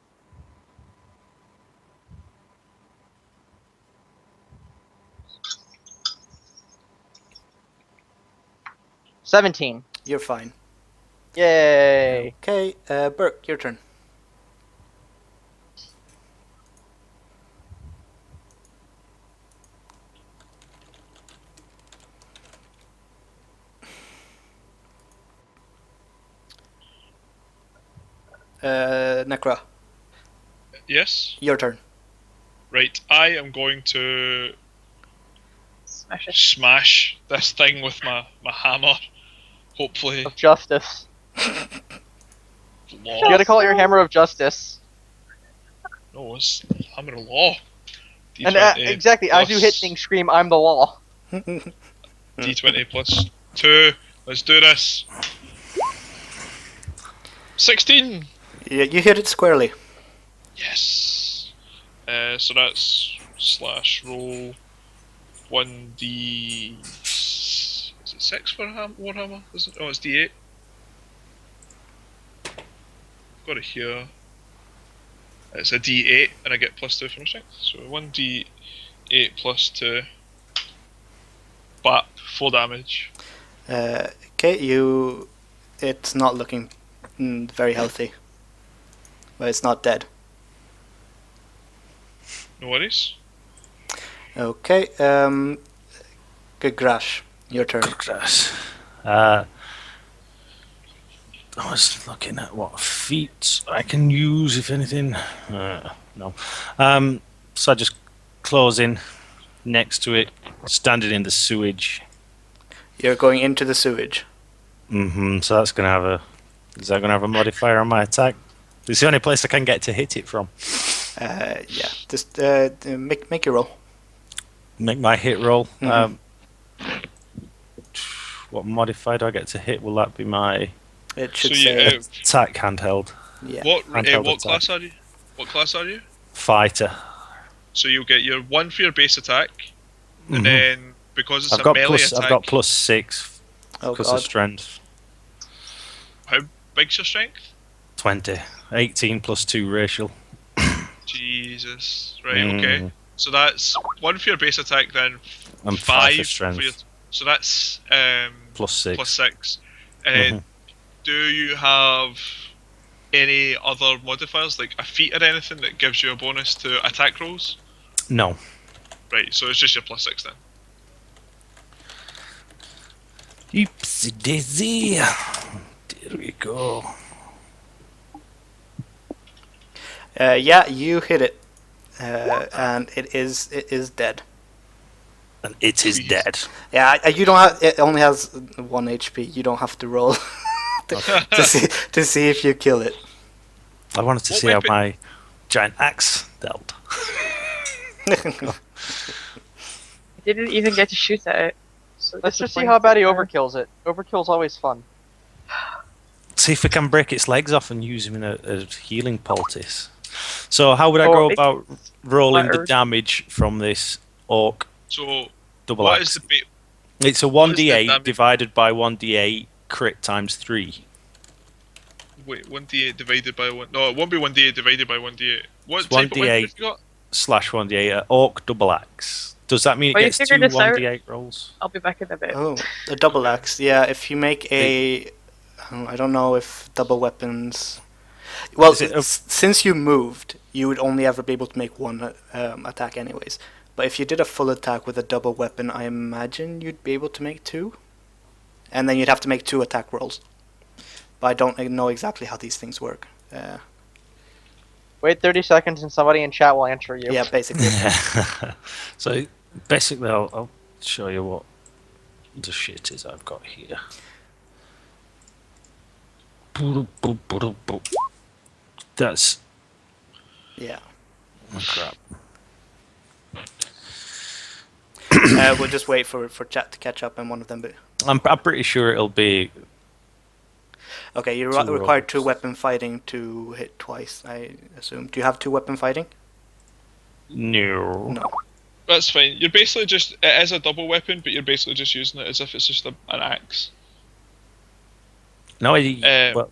$17. You're fine. Yay. Okay, Burke, your turn. Necra, Yes? your turn. Right, I am going to Smash it. smash this thing with my hammer. Hopefully. Of justice. Law. You gotta call it your hammer of justice. No, it's hammer of law. And D20 exactly, as you hit plus- things, scream, I'm the law. D20 plus 2. Let's do this. 16! You hit it squarely. Yes! So that's slash roll 1d. Is it 6 for Warhammer? Is it? Oh, it's d8. Got it here. It's a d8 and I get plus 2 for my strength. So 1d8 plus 2. Bap, 4 damage. Okay, it's not looking very healthy. But it's not dead. No worries. Okay, good Grash, your turn. Grass. I was looking at what feats I can use, if anything. No. So I just close in next to it, standing in the sewage. You're going into the sewage. So that's going to have a. Is that going to have a modifier on my attack? It's the only place I can get to hit it from. Yeah, just make your roll. Make my hit roll. Mhm. What modifier do I get to hit? Will that be my It should So say. you, attack handheld? Yeah. what handheld what attack. class are you? What class are you? Fighter. So you'll get your 1 for your base attack, Mhm. and then because it's I've a got melee plus. attack, I've got plus 6 Oh because of god. strength. how big's your strength? 20. 18 plus 2 racial. Jesus. Right. Okay. So that's 1 for your base attack, then And 5 5 for strength. your. So that's Plus 6. plus 6. Mhm. Do you have any other modifiers, like a feat or anything that gives you a bonus to attack rolls? No. Right, so it's just your plus 6 then. Oopsie daisy. There we go. Yeah, you hit it, and it is dead. And it is Jeez. dead. Yeah, you don't have. It only has 1 HP. You don't have to roll to see if you kill it. I wanted to What see weapon- how my giant axe dealt. I didn't even get to shoot at it. So Let's just see how bad he overkills it. Overkill's always fun. See if we can break its legs off and use him in a healing poultice. So how would I Oh, go it- about rolling the Splatters. damage from this orc So double what axe? is the ba- It's a what is the 1d8 damage? divided by 1d8 crit times 3. wait 1d8 divided by 1? No, it won't be 1d8 divided by 1d8. What It's type of 1d8. weapon have you got? Slash 1d8 orc double axe. Does that mean it Well, you gets 2 figured this out. 1d8 rolls? I'll be back in a bit. Oh, a double axe. Yeah, if you make a, I don't know if double weapons. Well, Is it a- since you moved, you would only ever be able to make 1 attack, anyways. But if you did a full attack with a double weapon, I imagine you'd be able to make 2, and then you'd have to make 2 attack rolls. But I don't know exactly how these things work. Wait 30 seconds and somebody in chat will answer you. Yeah, basically. So basically, I'll show you what the shit is I've got here. That's Yeah. oh, crap. We'll just wait for chat to catch up and one of them. I'm pretty sure it'll be Okay, you 2 require rolls. 2 weapon fighting to hit twice, I assume. Do you have 2 weapon fighting? no. No. That's fine. You're basically just, it is a double weapon, but you're basically just using it as if it's just an axe. No, well,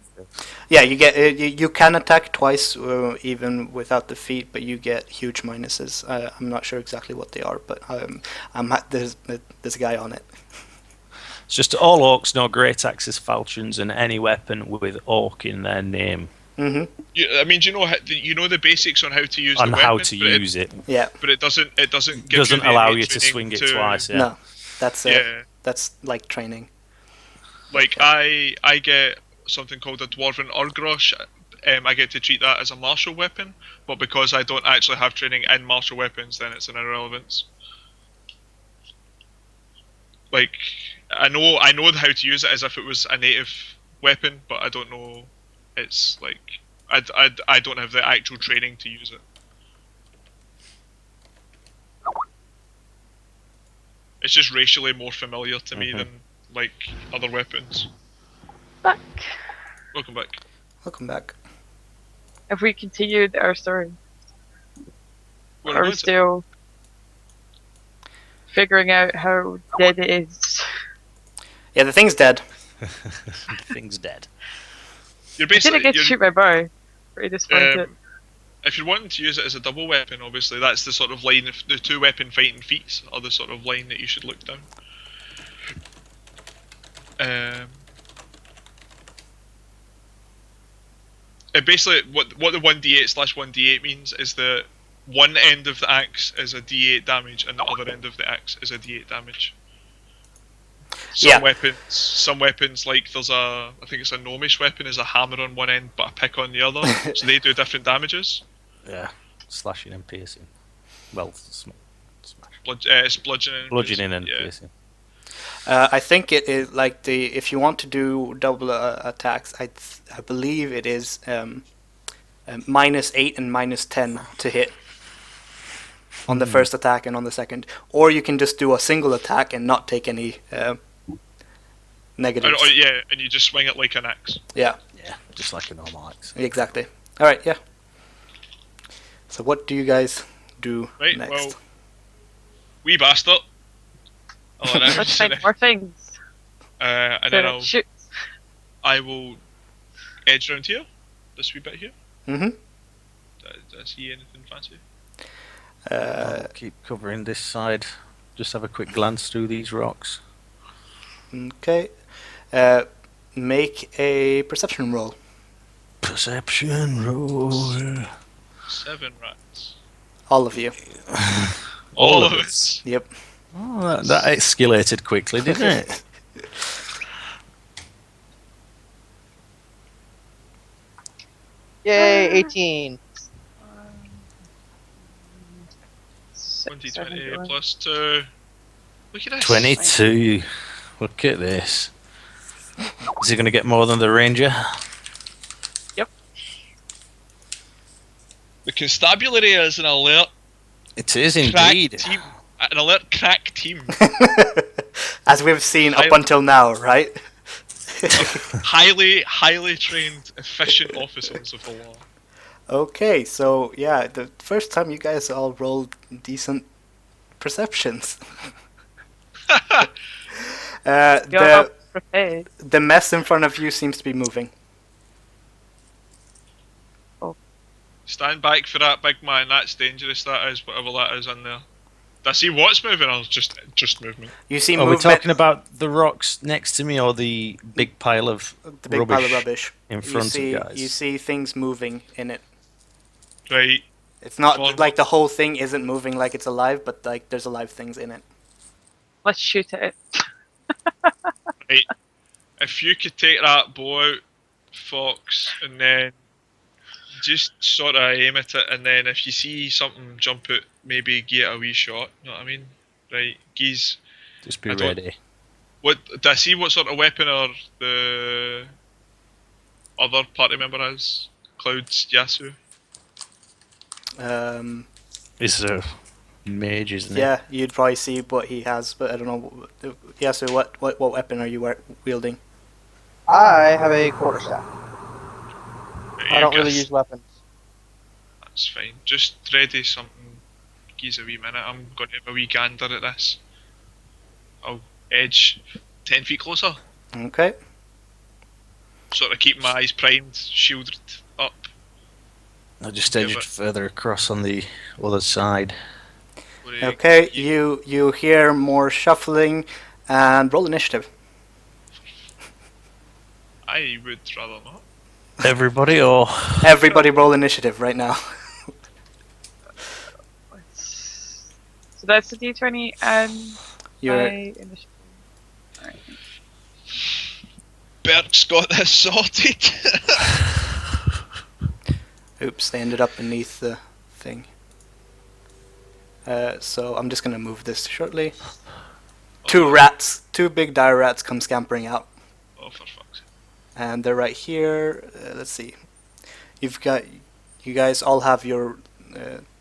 Yeah, you get you can attack twice even without the feat, but you get huge minuses. I'm not sure exactly what they are, but there's a guy on it. it's just all orcs, no great axes, falchions, and any weapon with orc in their name, Hmm. I mean, do you know the basics on how to use on the how weapon, to but use it. Yeah. But it doesn't give Doesn't you the allow innate you to training swing it twice. Yeah. No, that's Yeah. that's like training. Like I get something called a dwarven urgrosh. I get to treat that as a martial weapon, but because I don't actually have training in martial weapons, then it's an irrelevance. Like I know how to use it as if it was a native weapon, but I don't know. It's like I don't have the actual training to use it. It's just racially more familiar to me Mhm. than like other weapons. Back. Welcome back. Welcome back. Have we continued our story? We're Or are we about to- still figuring out how dead it is? Yeah, the thing's dead. Thing's dead. You're I basically didn't get to you're- shoot my bow. Pretty disappointed. if you're wanting to use it as a double weapon, obviously that's the sort of line. If the 2 weapon fighting feats are the sort of line that you should look down. It basically what the 1d8/1d8 means is that one end of the axe is a d8 damage and the other end of the axe is a d8 damage. Yeah. Some weapons like there's I think it's a gnomish weapon is a hammer on one end but a pick on the other, so they do different damages. Yeah. Slashing and piercing. Well, smash. It's bludgeoning. Bludgeoning and yeah. piercing. I think it is like if you want to do double attacks, I believe it is -8 and -10 to hit on the first attack and on the second, or you can just do a single attack and not take any negatives. Yeah, and you just swing it like an axe. Yeah, Yeah, just like a normal axe. exactly. All right, yeah. So what do you guys do Right, next? well, wee bastard. Oh, no, Let's find more things. and then Shoot. I will edge around here, this wee bit here. Mm-hmm. Did I see anything fancy? I'll keep covering this side. Just have a quick glance through these rocks. Okay. Make a perception roll. Perception roll. 7 rats. All of you. All of us. Yep. Oh, that escalated quickly, didn't it? Yay, 18. 2020 plus 2. Look at this. 22. Look at this. Is he going to get more than the ranger? The constabulary is an alert It is crack indeed. team. An alert crack team. As we've seen up until now, right? highly trained, efficient officers of the law. Okay, so yeah, the first time you guys all rolled decent perceptions. You're The not prepared. the mess in front of you seems to be moving. Stand back for that, big man. That's dangerous. That is, whatever that is in there. Did I see what's moving or just movement? You see Are we movement. talking about the rocks next to me or the big pile of the big rubbish pile of rubbish in front you see, of guys? You see things moving in it. Right. It's not Go on. like the whole thing isn't moving like it's alive, but like there's alive things in it. Let's shoot at it. Right. If you could take that bow out, Fox, and then just sort of aim at it, and then if you see something jump out, maybe give it a wee shot. You know what I mean? Right. Geese. Just be I don't- ready. What did I see? What sort of weapon or the other party member has? Cloud's Yasu. It's a mage, isn't it? Yeah, you'd probably see what he has, but I don't know. Yeah, so what weapon are you wielding? I have a quarterstaff. I don't really guess use weapons. That's fine. Just ready something. Geez, a wee minute. I'm going to have a wee gander at this. I'll edge 10 feet closer. Okay. Sort of keep my eyes primed, shielded up. I just Yeah, edged but- further across on the other side. Okay, you hear more shuffling and roll initiative. I would rather not. Everybody, or Everybody roll initiative right now. So that's the D20 and You're my initiative. Alright. Bert's got this sorted. oops, they ended up beneath the thing. So I'm just gonna move this shortly. Two big dire rats come scampering out. Oh, for fuck's sake. And they're right here. Let's see. You guys all have your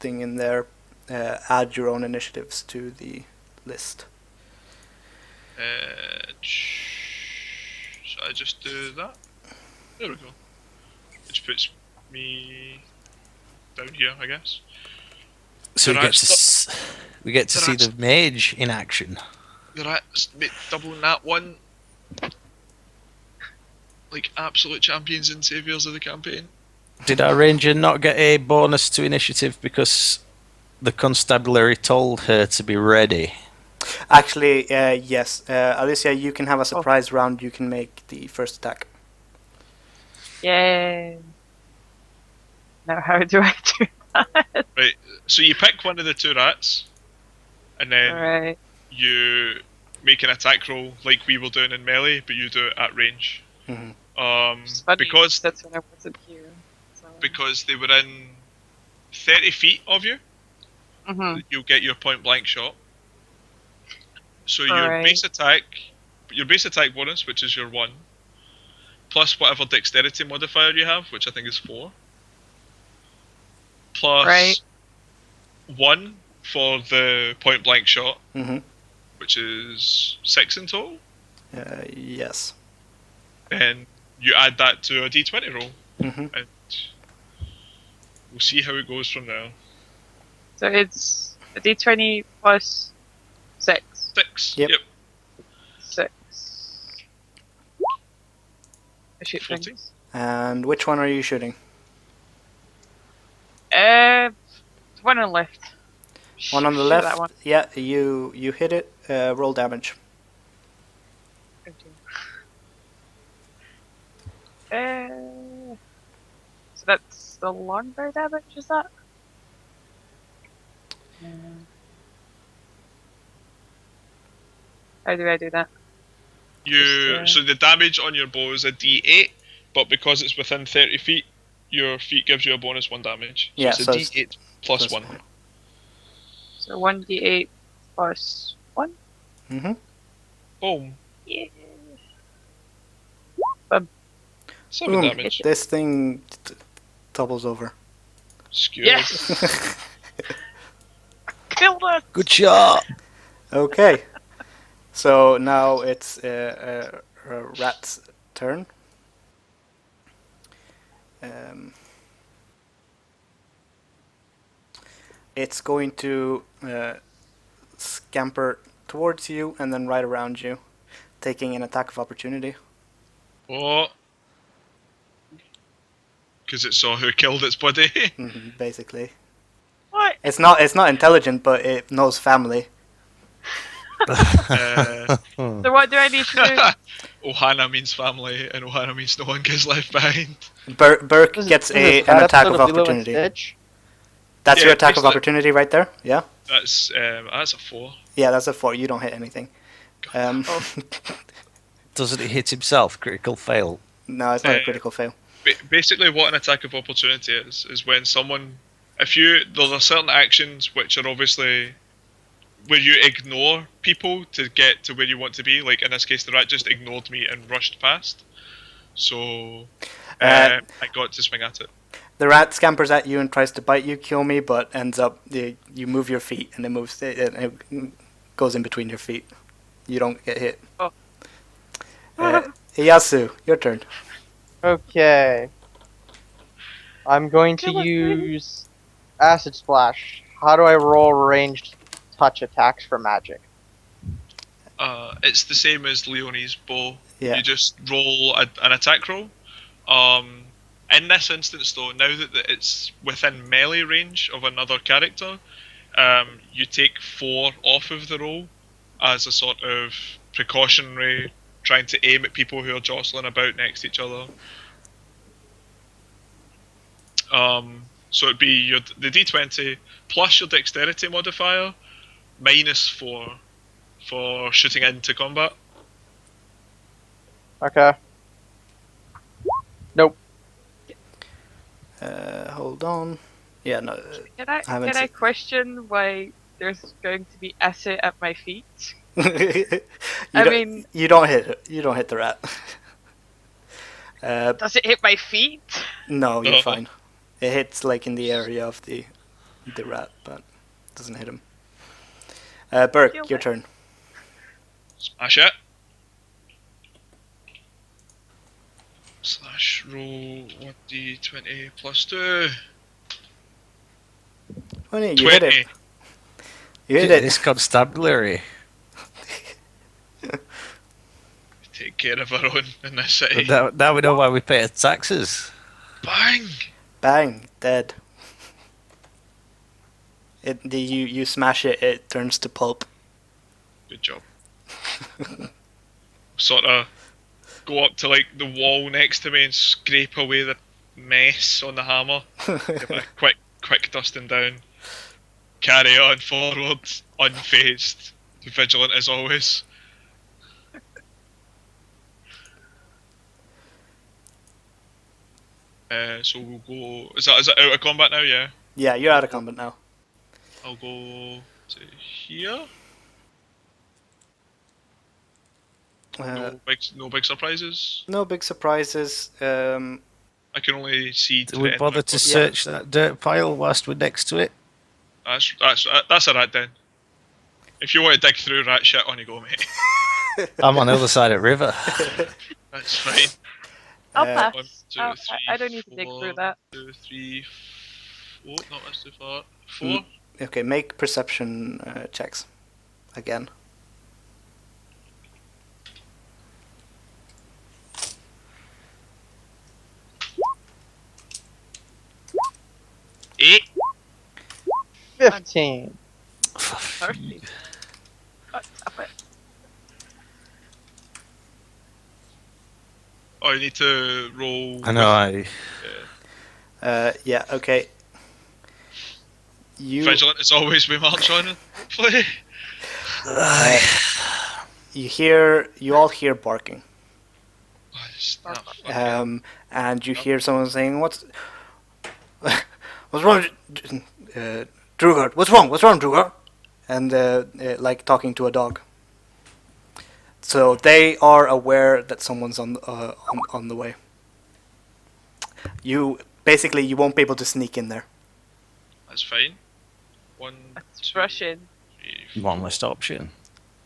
thing in there. Add your own initiatives to the list. Should I just do that? There we go. Which puts me down here, I guess. so The we get to the see rats- the mage in action. The rats double nat 1. Like absolute champions and saviours of the campaign. Did our ranger not get a bonus to initiative because the constabulary told her to be ready? Actually, yes. Alicia, you can have a surprise round. You can make the first attack. Yay. Now how do I do that? Right. So you pick one of the 2 rats, and then Alright. you make an attack roll like we were doing in melee, but you do it at range. Mhm. It's funny, Because that's when I wasn't here. So. because they were in 30 feet of you, Mhm. you'll get your point blank shot. So your Alright. base attack bonus, which is your 1, plus whatever dexterity modifier you have, which I think is 4, plus Right. 1 for the point blank shot, Mm-hmm. which is 6 in total. Yes. Then you add that to a d20 roll, Mm-hmm. and we'll see how it goes from there. So it's a D20 plus 6. 6. Yep. 6. I shoot 14. things. And which one are you shooting? One on left. One on the Shoot left. that one. Yeah, you hit it. Roll damage. So that's the longbow damage, is that? How do I do that? So the damage on your bow is a D8, but because it's within 30 feet, your feet gives you a bonus 1 damage. So Yeah, it's a so it's D8 plus plus 1. one. So 1d8 plus 1? Mm-hmm. Boom. Yeah. 7 Boom. damage. This thing doubles over. Skewed. Yes! Killed it! Good shot. Okay. So now it's Rat's turn. It's going to scamper towards you and then right around you, taking an attack of opportunity. Oh. Because it saw who killed its buddy. Basically, What? it's not intelligent, but it knows family. So what do I need to Ohana means family, and Ohana means no one gets left behind. Burke gets This an attack episode of Lilo and opportunity. Stitch? That's Yeah, your attack of basically- opportunity right there. Yeah, That's a 4. yeah, that's a 4. You don't hit anything. Doesn't it hit himself? Critical fail. No, it's not a critical fail. Basically, what an attack of opportunity is when someone, there's a certain actions which are obviously where you ignore people to get to where you want to be. Like in this case, the rat just ignored me and rushed past. So I got to swing at it. The rat scampers at you and tries to bite you, kill me, but ends up you move your feet and it goes in between your feet. You don't get hit. Oh. Iyasu, your turn. Okay. I'm going to Kill us, baby. use Acid Splash. How do I roll ranged touch attacks for magic? It's the same as Leonie's bow. Yeah. You just roll an attack roll. In this instance, though, now that it's within melee range of another character, you take 4 off of the roll as a sort of precautionary, trying to aim at people who are jostling about next to each other. So it'd be the D20 plus your dexterity modifier minus 4 for shooting into combat. Okay. Nope. Hold on. Yeah, no. Can I haven't can I seen- question why there's going to be acid at my feet? You mean, you don't hit it. You don't hit the rat. does it hit my feet? No, you're No. fine. It hits like in the area of the rat, but doesn't hit him. Burke, Kill your it. turn. Smash it. Slash roll 1d20 plus 2. 20, you 20. hit it. You hit This it. constabulary. Take care of our own in this city. Now we know why we pay our taxes. Bang! Bang, dead. You smash it, it turns to pulp. Good job. Sort of go up to like the wall next to me and scrape away the mess on the hammer. Give it a quick dusting down. Carry on forward, unfazed, vigilant as always. So we'll go. Is that out of combat now? Yeah. Yeah, you're out of combat now. I'll go to here. No big surprises. No big surprises. I can only see. Do to we the end bother of to my- search that dirt pile whilst we're next to it? That's a rat den. If you want to dig through rat shit, on you go, mate. I'm on the other side of the river. That's fine. I'll Uh, pass. 1, 2, I'll- 3, I don't need to dig 4, through that. 2, 3, 4. No, that's too far. 4. Okay, make perception checks. Again. Eight. 15. Thirsty. Stop it. Oh, you need to roll. I know. Yeah. Okay. You Vigilant as always with March on. Hopefully. you all hear barking. Oh, fucking- And you hear someone saying, "What's wrong, Drugar? What's wrong? What's wrong, Drugar?" And like talking to a dog. So they are aware that someone's on the way. You won't be able to sneak in there. That's fine. One, Let's two, rush in. 3, One less option.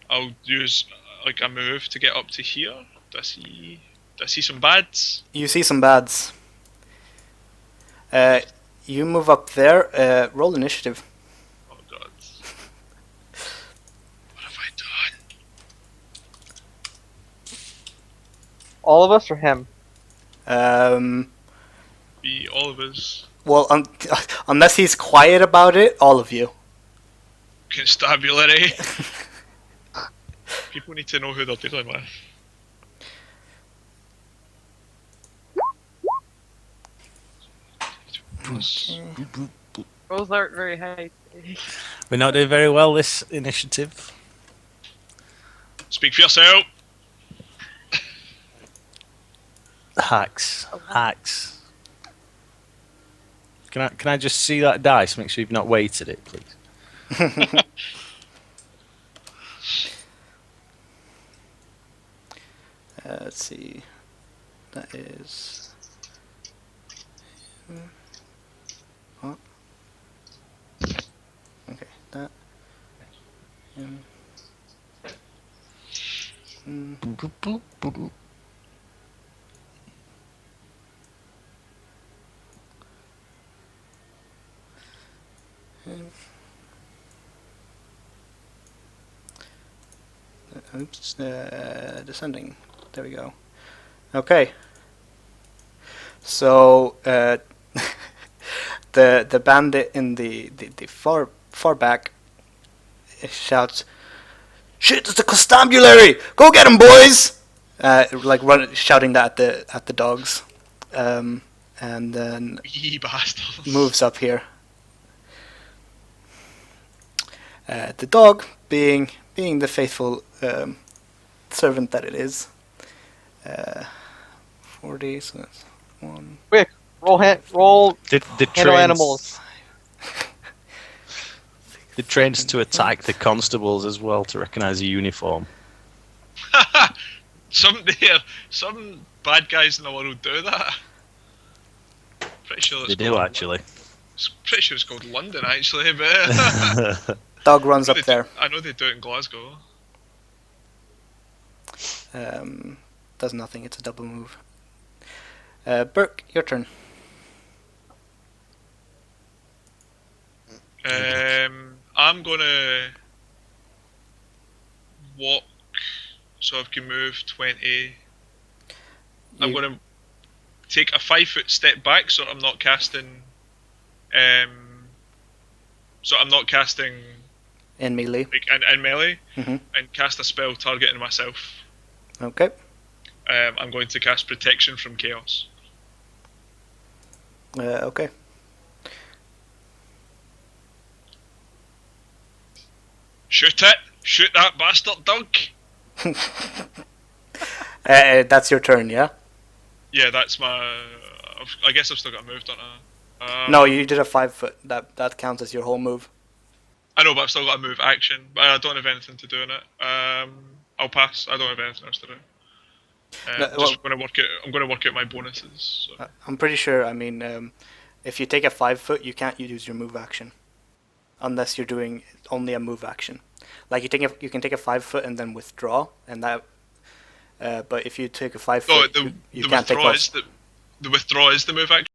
I'll use like a move to get up to here. Do I see some bads? You see some bads. You move up there. Roll initiative. Oh god. What have I done? All of us or him? Be all of us. Well, unless he's quiet about it, all of you. Constabulary. People need to know who they're dealing with. Rolls aren't very high. We're not doing very well this initiative. Speak for yourself. Hacks. Hacks. Can I just see that dice? Make sure you've not weighted it, please. Let's see. That is. What? Okay, that. Oops, descending. There we go. Okay. So the bandit in the far back shouts, "Shit! It's the constabulary! Go get him, boys!" Like shouting that at the dogs, and then Ye bastards. moves up here. The dog, being the faithful servant that it is, 40. So that's 1. Quick, roll. Did Handle trains, animals. Did trains to attack the constables as well to recognise a uniform? Some bad guys in the world do that. Pretty sure They do actually. Pretty sure it's called London actually, but Dog runs up there. I know they do it in Glasgow. Does nothing. It's a double move. Burke, your turn. I'm gonna walk so I can move 20. I'm gonna take a 5-foot step back so I'm not casting. So I'm not casting In melee. like in melee, Mm-hmm. and cast a spell targeting myself. Okay. I'm going to cast protection from chaos. Okay. Shoot it! Shoot that bastard dog! That's your turn, yeah? Yeah, that's my. I guess I've still got a move, don't I? No, you did a 5-foot. That counts as your whole move. I know, but I've still got a move action. But I don't have anything to do in it. I'll pass. I don't have anything else to do. Just gonna work it. I'm gonna work out my bonuses. So. I'm pretty sure. I mean, if you take a 5-foot, you can't use your move action, unless you're doing only a move action. Like you can take a 5-foot and then withdraw, and that. But if you take a 5-foot, No, you the can't take withdraw both. is the withdraw is the move action.